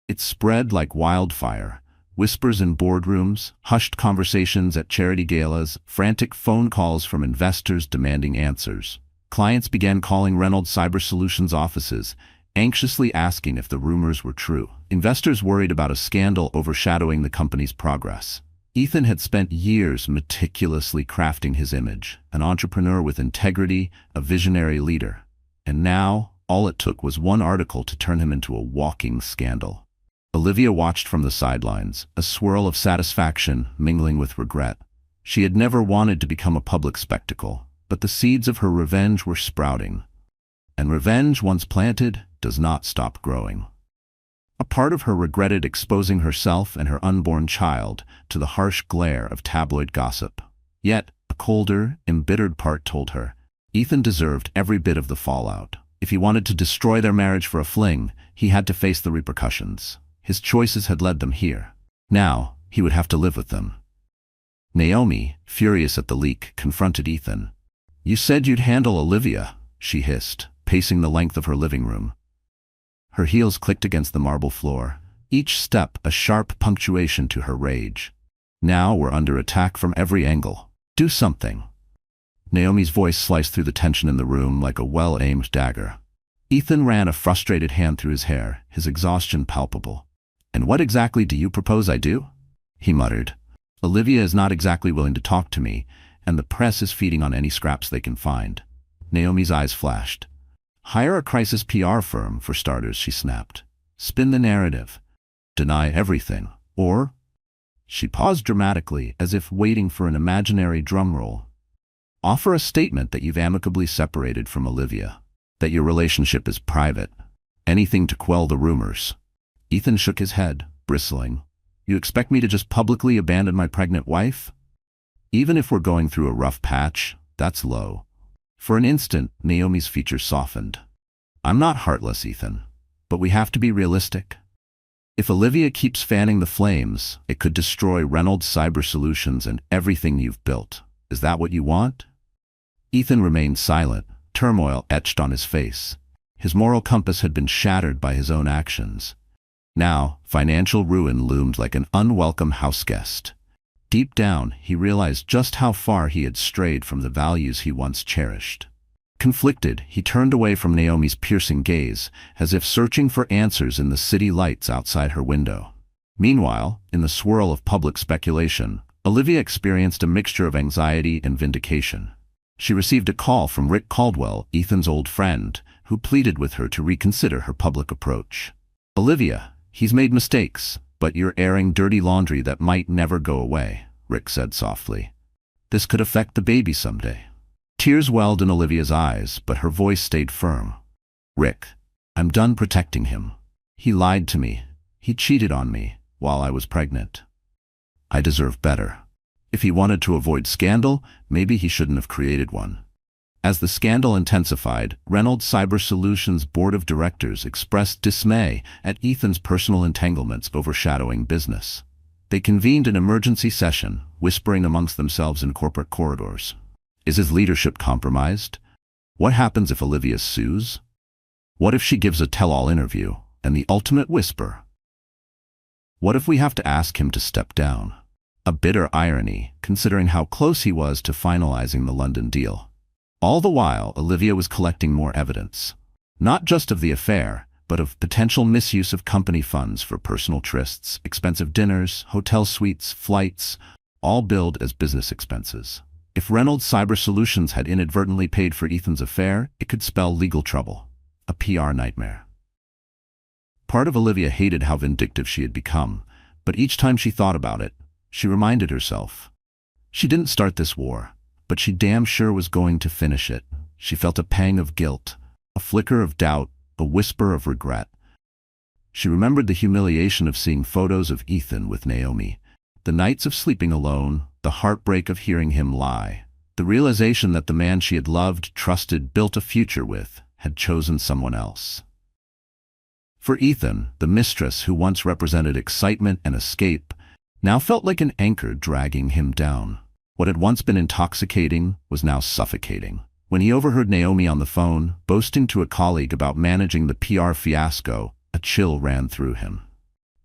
Speaker 1: It spread like wildfire. Whispers in boardrooms, hushed conversations at charity galas, frantic phone calls from investors demanding answers. Clients began calling Reynolds Cyber Solutions offices, anxiously asking if the rumors were true. Investors worried about a scandal overshadowing the company's progress. Ethan had spent years meticulously crafting his image, an entrepreneur with integrity, a visionary leader. And now, all it took was one article to turn him into a walking scandal. Olivia watched from the sidelines, a swirl of satisfaction mingling with regret. She had never wanted to become a public spectacle, but the seeds of her revenge were sprouting. And revenge, once planted, does not stop growing. A part of her regretted exposing herself and her unborn child to the harsh glare of tabloid gossip. Yet, a colder, embittered part told her, Ethan deserved every bit of the fallout. If he wanted to destroy their marriage for a fling, he had to face the repercussions. His choices had led them here. Now, he would have to live with them. Naomi, furious at the leak, confronted Ethan. "You said you'd handle Olivia," she hissed, pacing the length of her living room. Her heels clicked against the marble floor, each step a sharp punctuation to her rage. "Now we're under attack from every angle. Do something." Naomi's voice sliced through the tension in the room like a well-aimed dagger. Ethan ran a frustrated hand through his hair, his exhaustion palpable. "And what exactly do you propose I do?" he muttered. "Olivia is not exactly willing to talk to me, and the press is feeding on any scraps they can find." Naomi's eyes flashed. "Hire a crisis PR firm, for starters," she snapped. "Spin the narrative. Deny everything. Or—" she paused dramatically, as if waiting for an imaginary drum roll. "Offer a statement that you've amicably separated from Olivia, that your relationship is private. Anything to quell the rumors." Ethan shook his head, bristling. "You expect me to just publicly abandon my pregnant wife? Even if we're going through a rough patch, that's low." For an instant, Naomi's features softened. "I'm not heartless, Ethan, but we have to be realistic. If Olivia keeps fanning the flames, it could destroy Reynolds Cyber Solutions and everything you've built. Is that what you want?" Ethan remained silent, turmoil etched on his face. His moral compass had been shattered by his own actions. Now, financial ruin loomed like an unwelcome houseguest. Deep down, he realized just how far he had strayed from the values he once cherished. Conflicted, he turned away from Naomi's piercing gaze, as if searching for answers in the city lights outside her window. Meanwhile, in the swirl of public speculation, Olivia experienced a mixture of anxiety and vindication. She received a call from Rick Caldwell, Ethan's old friend, who pleaded with her to reconsider her public approach. "Olivia, he's made mistakes, but you're airing dirty laundry that might never go away," Rick said softly. "This could affect the baby someday." Tears welled in Olivia's eyes, but her voice stayed firm. "Rick, I'm done protecting him. He lied to me. He cheated on me while I was pregnant. I deserve better. If he wanted to avoid scandal, maybe he shouldn't have created one." As the scandal intensified, Reynolds Cyber Solutions' board of directors expressed dismay at Ethan's personal entanglements overshadowing business. They convened an emergency session, whispering amongst themselves in corporate corridors. Is his leadership compromised? What happens if Olivia sues? What if she gives a tell-all interview? And the ultimate whisper: what if we have to ask him to step down? A bitter irony, considering how close he was to finalizing the London deal. All the while, Olivia was collecting more evidence, not just of the affair, but of potential misuse of company funds for personal trysts, expensive dinners, hotel suites, flights, all billed as business expenses. If Reynolds Cyber Solutions had inadvertently paid for Ethan's affair, it could spell legal trouble, a PR nightmare. Part of Olivia hated how vindictive she had become, but each time she thought about it, she reminded herself. She didn't start this war, but she damn sure was going to finish it. She felt a pang of guilt, a flicker of doubt, a whisper of regret. She remembered the humiliation of seeing photos of Ethan with Naomi, the nights of sleeping alone, the heartbreak of hearing him lie, the realization that the man she had loved, trusted, built a future with, had chosen someone else. For Ethan, the mistress who once represented excitement and escape, now felt like an anchor dragging him down. What had once been intoxicating was now suffocating. When he overheard Naomi on the phone, boasting to a colleague about managing the PR fiasco, a chill ran through him.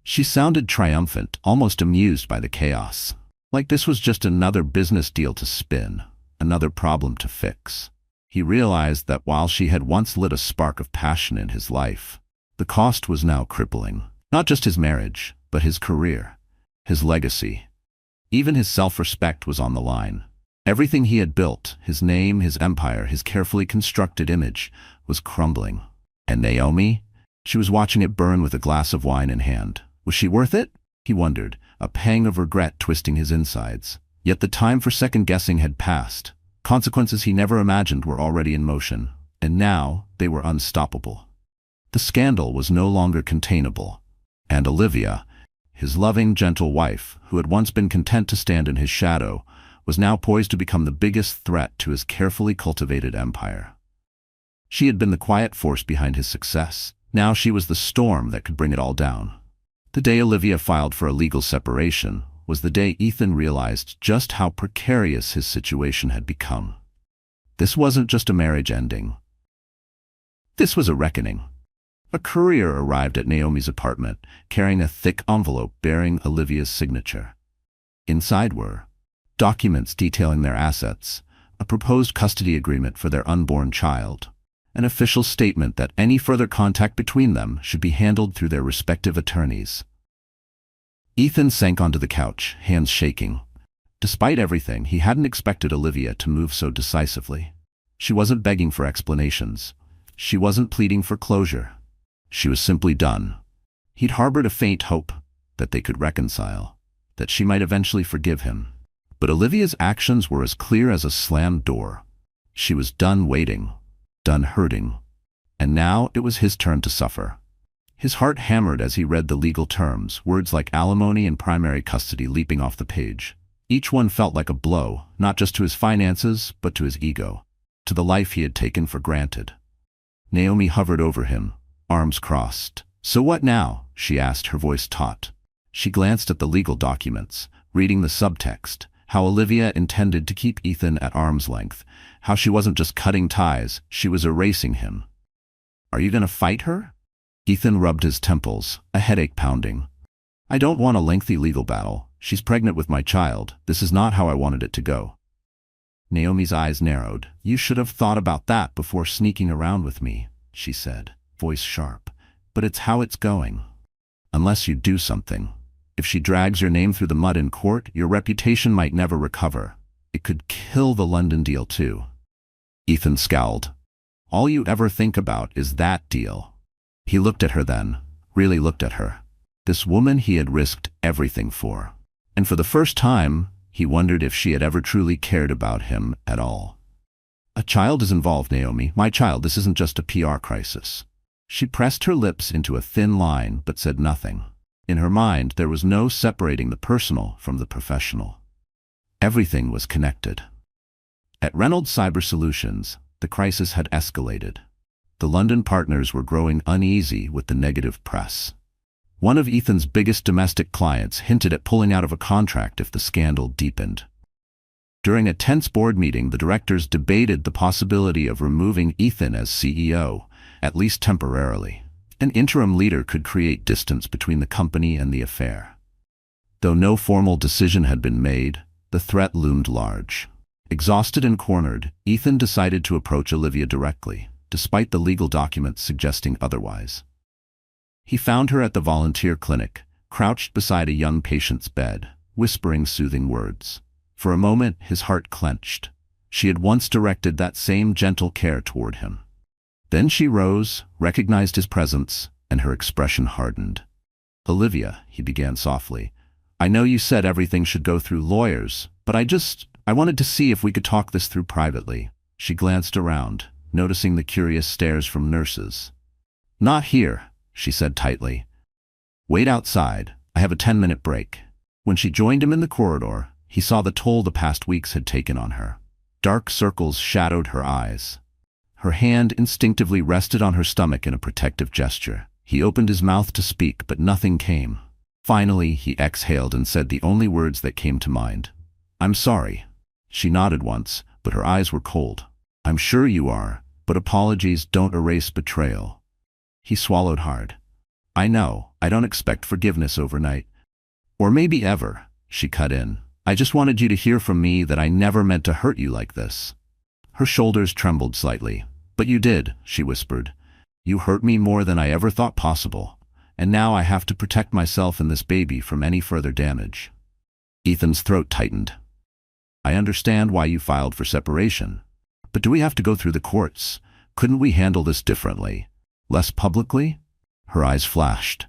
Speaker 1: She sounded triumphant, almost amused by the chaos. Like this was just another business deal to spin, another problem to fix. He realized that while she had once lit a spark of passion in his life, the cost was now crippling. Not just his marriage, but his career, his legacy. Even his self-respect was on the line. Everything he had built, his name, his empire, his carefully constructed image, was crumbling. And Naomi? She was watching it burn with a glass of wine in hand. Was she worth it? He wondered, a pang of regret twisting his insides. Yet the time for second-guessing had passed. Consequences he never imagined were already in motion, and now they were unstoppable. The scandal was no longer containable, and Olivia, his loving, gentle wife, who had once been content to stand in his shadow, was now poised to become the biggest threat to his carefully cultivated empire. She had been the quiet force behind his success. Now she was the storm that could bring it all down. The day Olivia filed for a legal separation was the day Ethan realized just how precarious his situation had become. This wasn't just a marriage ending. This was a reckoning. A courier arrived at Naomi's apartment, carrying a thick envelope bearing Olivia's signature. Inside were documents detailing their assets, a proposed custody agreement for their unborn child, an official statement that any further contact between them should be handled through their respective attorneys. Ethan sank onto the couch, hands shaking. Despite everything, he hadn't expected Olivia to move so decisively. She wasn't begging for explanations. She wasn't pleading for closure. She was simply done. He'd harbored a faint hope that they could reconcile, that she might eventually forgive him. But Olivia's actions were as clear as a slammed door. She was done waiting, done hurting, and now it was his turn to suffer. His heart hammered as he read the legal terms, words like alimony and primary custody leaping off the page. Each one felt like a blow, not just to his finances, but to his ego, to the life he had taken for granted. Naomi hovered over him, arms crossed. "So what now?" she asked, her voice taut. She glanced at the legal documents, reading the subtext, how Olivia intended to keep Ethan at arm's length, how she wasn't just cutting ties, she was erasing him. "Are you going to fight her?" Ethan rubbed his temples, a headache pounding. "I don't want a lengthy legal battle. She's pregnant with my child. This is not how I wanted it to go." Naomi's eyes narrowed. "You should have thought about that before sneaking around with me," she said, voice sharp. "But it's how it's going. Unless you do something. If she drags your name through the mud in court, your reputation might never recover. It could kill the London deal too." Ethan scowled. All you ever think about is that deal." He looked at her then, really looked at her. This woman he had risked everything for. And for the first time, he wondered if she had ever truly cared about him at all. "A child is involved, Naomi. My child, this isn't just a PR crisis." She pressed her lips into a thin line but said nothing. In her mind, there was no separating the personal from the professional. Everything was connected. At Reynolds Cyber Solutions, the crisis had escalated. The London partners were growing uneasy with the negative press. One of Ethan's biggest domestic clients hinted at pulling out of a contract if the scandal deepened. During a tense board meeting, the directors debated the possibility of removing Ethan as CEO, at least temporarily. An interim leader could create distance between the company and the affair. Though no formal decision had been made, the threat loomed large. Exhausted and cornered, Ethan decided to approach Olivia directly, despite the legal documents suggesting otherwise. He found her at the volunteer clinic, crouched beside a young patient's bed, whispering soothing words. For a moment, his heart clenched. She had once directed that same gentle care toward him. Then she rose, recognized his presence, and her expression hardened. "Olivia," he began softly, "I know you said everything should go through lawyers, but I wanted to see if we could talk this through privately." She glanced around, noticing the curious stares from nurses. "Not here," she said tightly. "Wait outside. I have a 10-minute break." When she joined him in the corridor, he saw the toll the past weeks had taken on her. Dark circles shadowed her eyes. Her hand instinctively rested on her stomach in a protective gesture. He opened his mouth to speak, but nothing came. Finally, he exhaled and said the only words that came to mind. "I'm sorry." She nodded once, but her eyes were cold. "I'm sure you are, but apologies don't erase betrayal." He swallowed hard. "I know, I don't expect forgiveness overnight. Or maybe ever," she cut in. "I just wanted you to hear from me that I never meant to hurt you like this." Her shoulders trembled slightly. "But you did," she whispered. "You hurt me more than I ever thought possible. And now I have to protect myself and this baby from any further damage." Ethan's throat tightened. "I understand why you filed for separation. But do we have to go through the courts? Couldn't we handle this differently? Less publicly?" Her eyes flashed.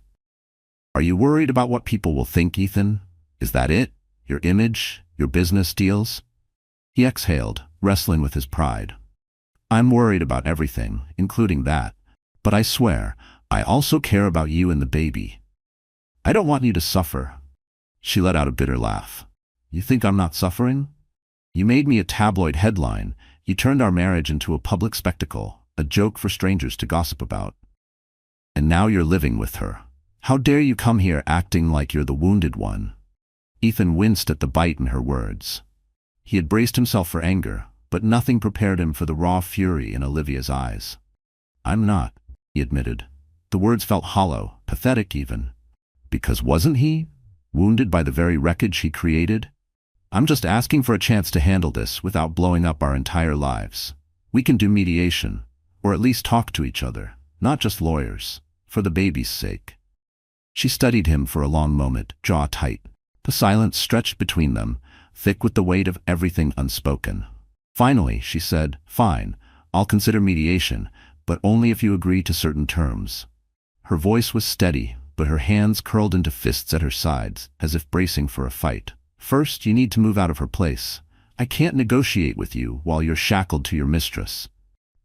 Speaker 1: "Are you worried about what people will think, Ethan? Is that it? Your image? Your business deals?" He exhaled, wrestling with his pride. "I'm worried about everything, including that. But I swear, I also care about you and the baby. I don't want you to suffer." She let out a bitter laugh. "You think I'm not suffering? You made me a tabloid headline. You turned our marriage into a public spectacle, a joke for strangers to gossip about. And now you're living with her. How dare you come here acting like you're the wounded one?" Ethan winced at the bite in her words. He had braced himself for anger, but nothing prepared him for the raw fury in Olivia's eyes. "I'm not," he admitted. The words felt hollow, pathetic even. Because wasn't he? Wounded by the very wreckage he created? "I'm just asking for a chance to handle this without blowing up our entire lives. We can do mediation, or at least talk to each other, not just lawyers, for the baby's sake." She studied him for a long moment, jaw tight. The silence stretched between them, thick with the weight of everything unspoken. Finally, she said, "Fine, I'll consider mediation, but only if you agree to certain terms." Her voice was steady, but her hands curled into fists at her sides, as if bracing for a fight. "First, you need to move out of her place. I can't negotiate with you while you're shackled to your mistress.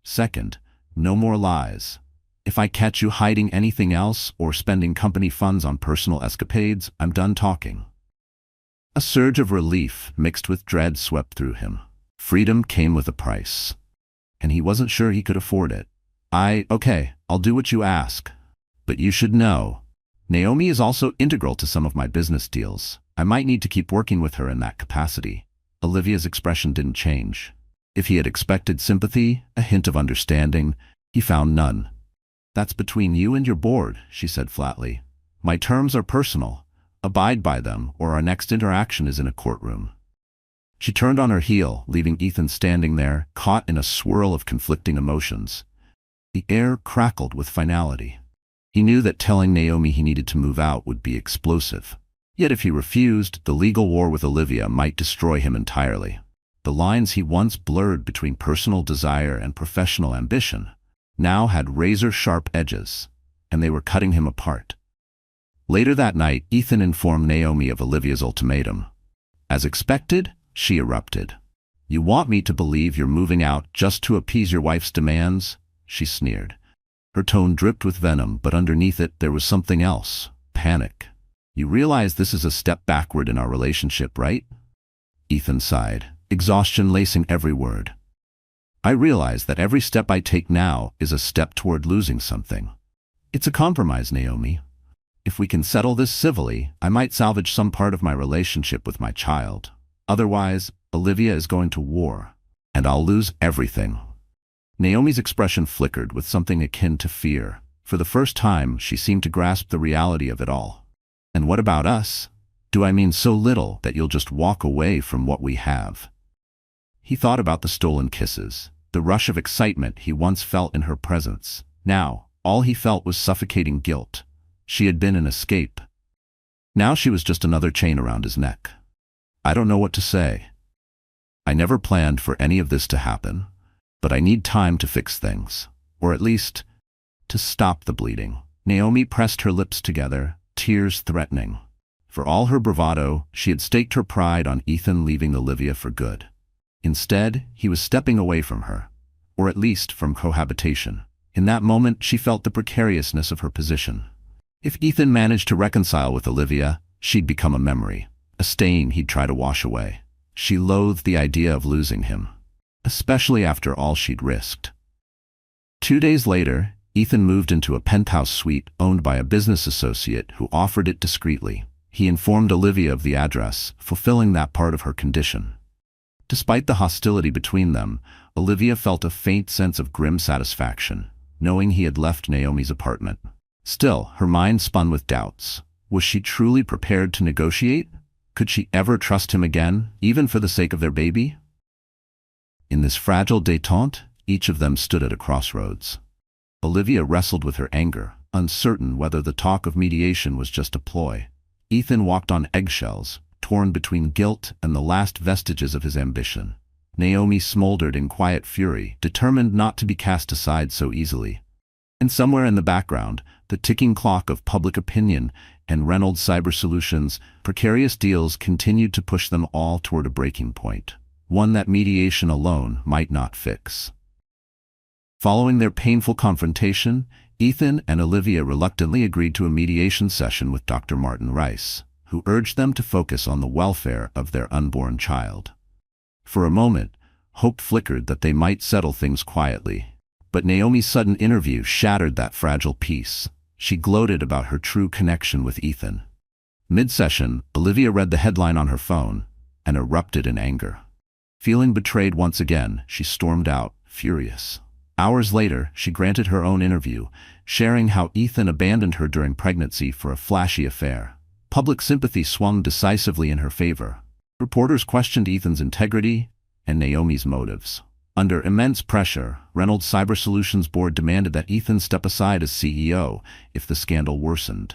Speaker 1: Second, no more lies. If I catch you hiding anything else or spending company funds on personal escapades, I'm done talking." A surge of relief mixed with dread swept through him. Freedom came with a price, and he wasn't sure he could afford it. Okay, I'll do what you ask. But you should know, Naomi is also integral to some of my business deals. I might need to keep working with her in that capacity." Olivia's expression didn't change. If he had expected sympathy, a hint of understanding, he found none. "That's between you and your board," she said flatly. "My terms are personal. Abide by them, or our next interaction is in a courtroom." She turned on her heel, leaving Ethan standing there, caught in a swirl of conflicting emotions. The air crackled with finality. He knew that telling Naomi he needed to move out would be explosive. Yet if he refused, the legal war with Olivia might destroy him entirely. The lines he once blurred between personal desire and professional ambition now had razor-sharp edges, and they were cutting him apart. Later that night, Ethan informed Naomi of Olivia's ultimatum. As expected, she erupted. "You want me to believe you're moving out just to appease your wife's demands?" she sneered. Her tone dripped with venom, but underneath it there was something else: panic. "You realize this is a step backward in our relationship, right?" Ethan sighed, exhaustion lacing every word. "I realize that every step I take now is a step toward losing something. It's a compromise, Naomi. If we can settle this civilly, I might salvage some part of my relationship with my child. Otherwise, Olivia is going to war, and I'll lose everything." Naomi's expression flickered with something akin to fear. For the first time, she seemed to grasp the reality of it all. "And what about us? Do I mean so little that you'll just walk away from what we have?" He thought about the stolen kisses, the rush of excitement he once felt in her presence. Now, all he felt was suffocating guilt. She had been an escape. Now she was just another chain around his neck. "I don't know what to say. I never planned for any of this to happen, but I need time to fix things, or at least to stop the bleeding." Naomi pressed her lips together, tears threatening. For all her bravado, she had staked her pride on Ethan leaving Olivia for good. Instead, he was stepping away from her, or at least from cohabitation. In that moment, she felt the precariousness of her position. If Ethan managed to reconcile with Olivia, she'd become a memory, a stain he'd try to wash away. She loathed the idea of losing him, especially after all she'd risked. 2 days later, Ethan moved into a penthouse suite owned by a business associate who offered it discreetly. He informed Olivia of the address, fulfilling that part of her condition. Despite the hostility between them, Olivia felt a faint sense of grim satisfaction, knowing he had left Naomi's apartment. Still, her mind spun with doubts. Was she truly prepared to negotiate? Could she ever trust him again, even for the sake of their baby? In this fragile détente, each of them stood at a crossroads. Olivia wrestled with her anger, uncertain whether the talk of mediation was just a ploy. Ethan walked on eggshells, torn between guilt and the last vestiges of his ambition. Naomi smoldered in quiet fury, determined not to be cast aside so easily. And somewhere in the background, the ticking clock of public opinion and Reynolds Cyber Solutions' precarious deals continued to push them all toward a breaking point, one that mediation alone might not fix. Following their painful confrontation, Ethan and Olivia reluctantly agreed to a mediation session with Dr. Martin Rice, who urged them to focus on the welfare of their unborn child. For a moment, hope flickered that they might settle things quietly. But Naomi's sudden interview shattered that fragile peace. She gloated about her true connection with Ethan. Mid-session, Olivia read the headline on her phone and erupted in anger. Feeling betrayed once again, she stormed out, furious. Hours later, she granted her own interview, sharing how Ethan abandoned her during pregnancy for a flashy affair. Public sympathy swung decisively in her favor. Reporters questioned Ethan's integrity and Naomi's motives. Under immense pressure, Reynolds Cyber Solutions board demanded that Ethan step aside as CEO if the scandal worsened.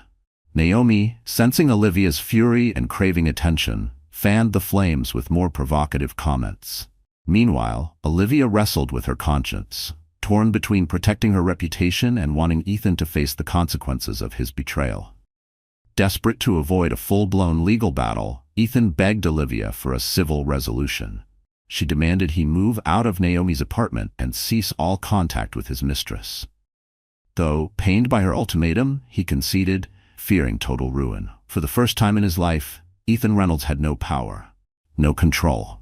Speaker 1: Naomi, sensing Olivia's fury and craving attention, fanned the flames with more provocative comments. Meanwhile, Olivia wrestled with her conscience, torn between protecting her reputation and wanting Ethan to face the consequences of his betrayal. Desperate to avoid a full-blown legal battle, Ethan begged Olivia for a civil resolution. She demanded he move out of Naomi's apartment and cease all contact with his mistress. Though, pained by her ultimatum, he conceded, fearing total ruin. For the first time in his life, Ethan Reynolds had no power, no control.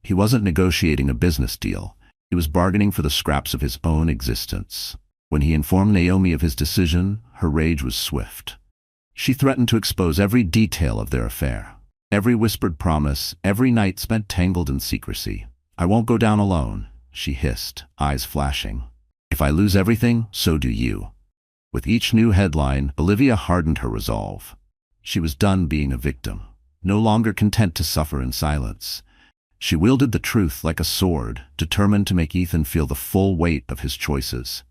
Speaker 1: He wasn't negotiating a business deal. He was bargaining for the scraps of his own existence. When he informed Naomi of his decision, her rage was swift. She threatened to expose every detail of their affair. Every whispered promise, every night spent tangled in secrecy. "I won't go down alone," she hissed, eyes flashing. "If I lose everything, so do you." With each new headline, Olivia hardened her resolve. She was done being a victim, no longer content to suffer in silence. She wielded the truth like a sword, determined to make Ethan feel the full weight of his choices.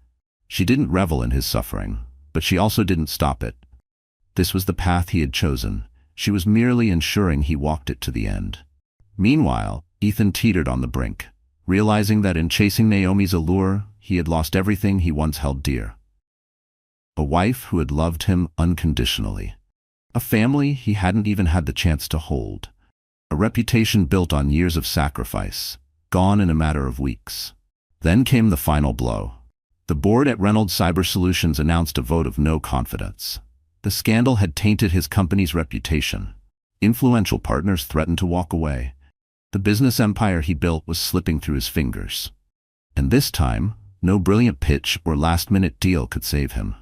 Speaker 1: She didn't revel in his suffering, but she also didn't stop it. This was the path he had chosen. She was merely ensuring he walked it to the end. Meanwhile, Ethan teetered on the brink, realizing that in chasing Naomi's allure, he had lost everything he once held dear. A wife who had loved him unconditionally. A family he hadn't even had the chance to hold. A reputation built on years of sacrifice, gone in a matter of weeks. Then came the final blow. The board at Reynolds Cyber Solutions announced a vote of no confidence. The scandal had tainted his company's reputation. Influential partners threatened to walk away. The business empire he built was slipping through his fingers. And this time, no brilliant pitch or last-minute deal could save him.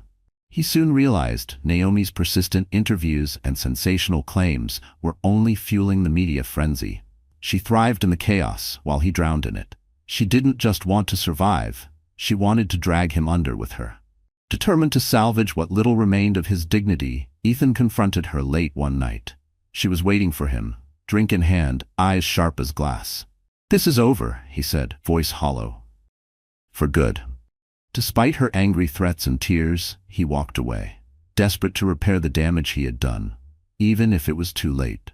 Speaker 1: He soon realized Naomi's persistent interviews and sensational claims were only fueling the media frenzy. She thrived in the chaos while he drowned in it. She didn't just want to survive, she wanted to drag him under with her. Determined to salvage what little remained of his dignity, Ethan confronted her late one night. She was waiting for him, drink in hand, eyes sharp as glass. "This is over," he said, voice hollow. "For good." Despite her angry threats and tears, he walked away, desperate to repair the damage he had done, even if it was too late.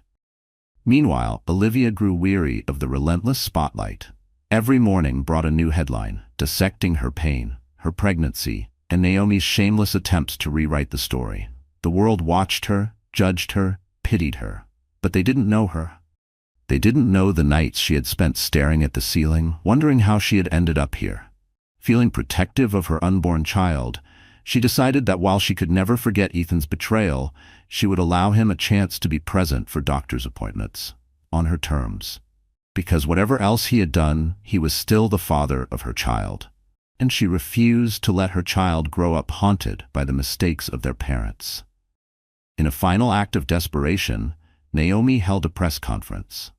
Speaker 1: Meanwhile, Olivia grew weary of the relentless spotlight. Every morning brought a new headline, dissecting her pain, her pregnancy, and Naomi's shameless attempts to rewrite the story. The world watched her, judged her, pitied her. But they didn't know her. They didn't know the nights she had spent staring at the ceiling, wondering how she had ended up here. Feeling protective of her unborn child, she decided that while she could never forget Ethan's betrayal, she would allow him a chance to be present for doctor's appointments, on her terms. Because whatever else he had done, he was still the father of her child. And she refused to let her child grow up haunted by the mistakes of their parents. In a final act of desperation, Naomi held a press conference.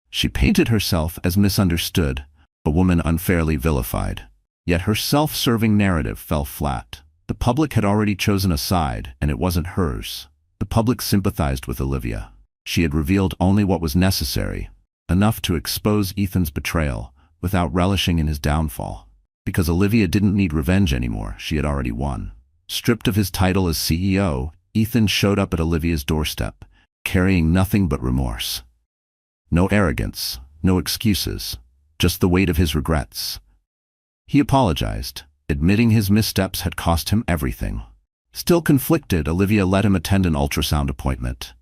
Speaker 1: She painted herself as misunderstood, a woman unfairly vilified. Yet her self-serving narrative fell flat. The public had already chosen a side, and it wasn't hers. The public sympathized with Olivia. She had revealed only what was necessary, enough to expose Ethan's betrayal, without relishing in his downfall. Because Olivia didn't need revenge anymore, she had already won. Stripped of his title as CEO, Ethan showed up at Olivia's doorstep, carrying nothing but remorse. No arrogance, no excuses, just the weight of his regrets. He apologized, admitting his missteps had cost him everything. Still conflicted, Olivia let him attend an ultrasound appointment.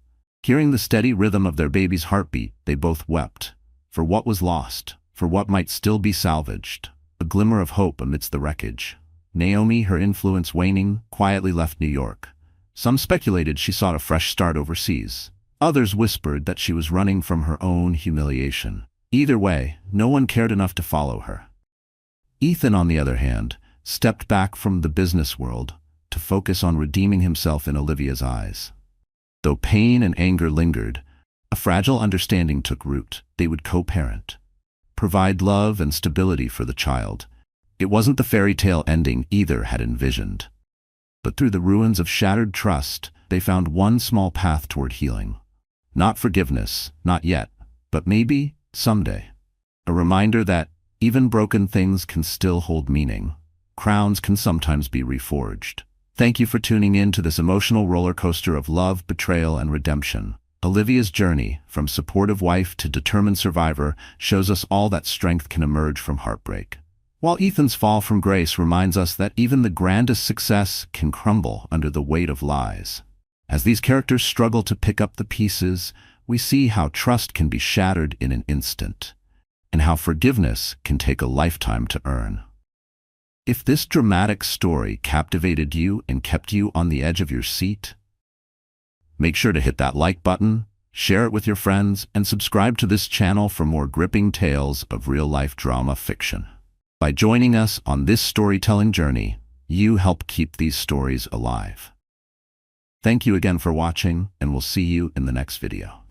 Speaker 1: Hearing the steady rhythm of their baby's heartbeat, they both wept. For what was lost, for what might still be salvaged. A glimmer of hope amidst the wreckage. Naomi, her influence waning, quietly left New York. Some speculated she sought a fresh start overseas. Others whispered that she was running from her own humiliation. Either way, no one cared enough to follow her. Ethan, on the other hand, stepped back from the business world to focus on redeeming himself in Olivia's eyes. Though pain and anger lingered, a fragile understanding took root. They would co-parent, provide love and stability for the child. It wasn't the fairy tale ending either had envisioned. But through the ruins of shattered trust, they found one small path toward healing. Not forgiveness, not yet, but maybe someday. A reminder that even broken things can still hold meaning. Crowns can sometimes be reforged. Thank you for tuning in to this emotional roller coaster of love, betrayal, and redemption. Olivia's journey, from supportive wife to determined survivor, shows us all that strength can emerge from heartbreak. While Ethan's fall from grace reminds us that even the grandest success can crumble under the weight of lies. As these characters struggle to pick up the pieces, we see how trust can be shattered in an instant, and how forgiveness can take a lifetime to earn. If this dramatic story captivated you and kept you on the edge of your seat, make sure to hit that like button, share it with your friends, and subscribe to this channel for more gripping tales of real-life drama fiction. By joining us on this storytelling journey, you help keep these stories alive. Thank you again for watching, and we'll see you in the next video.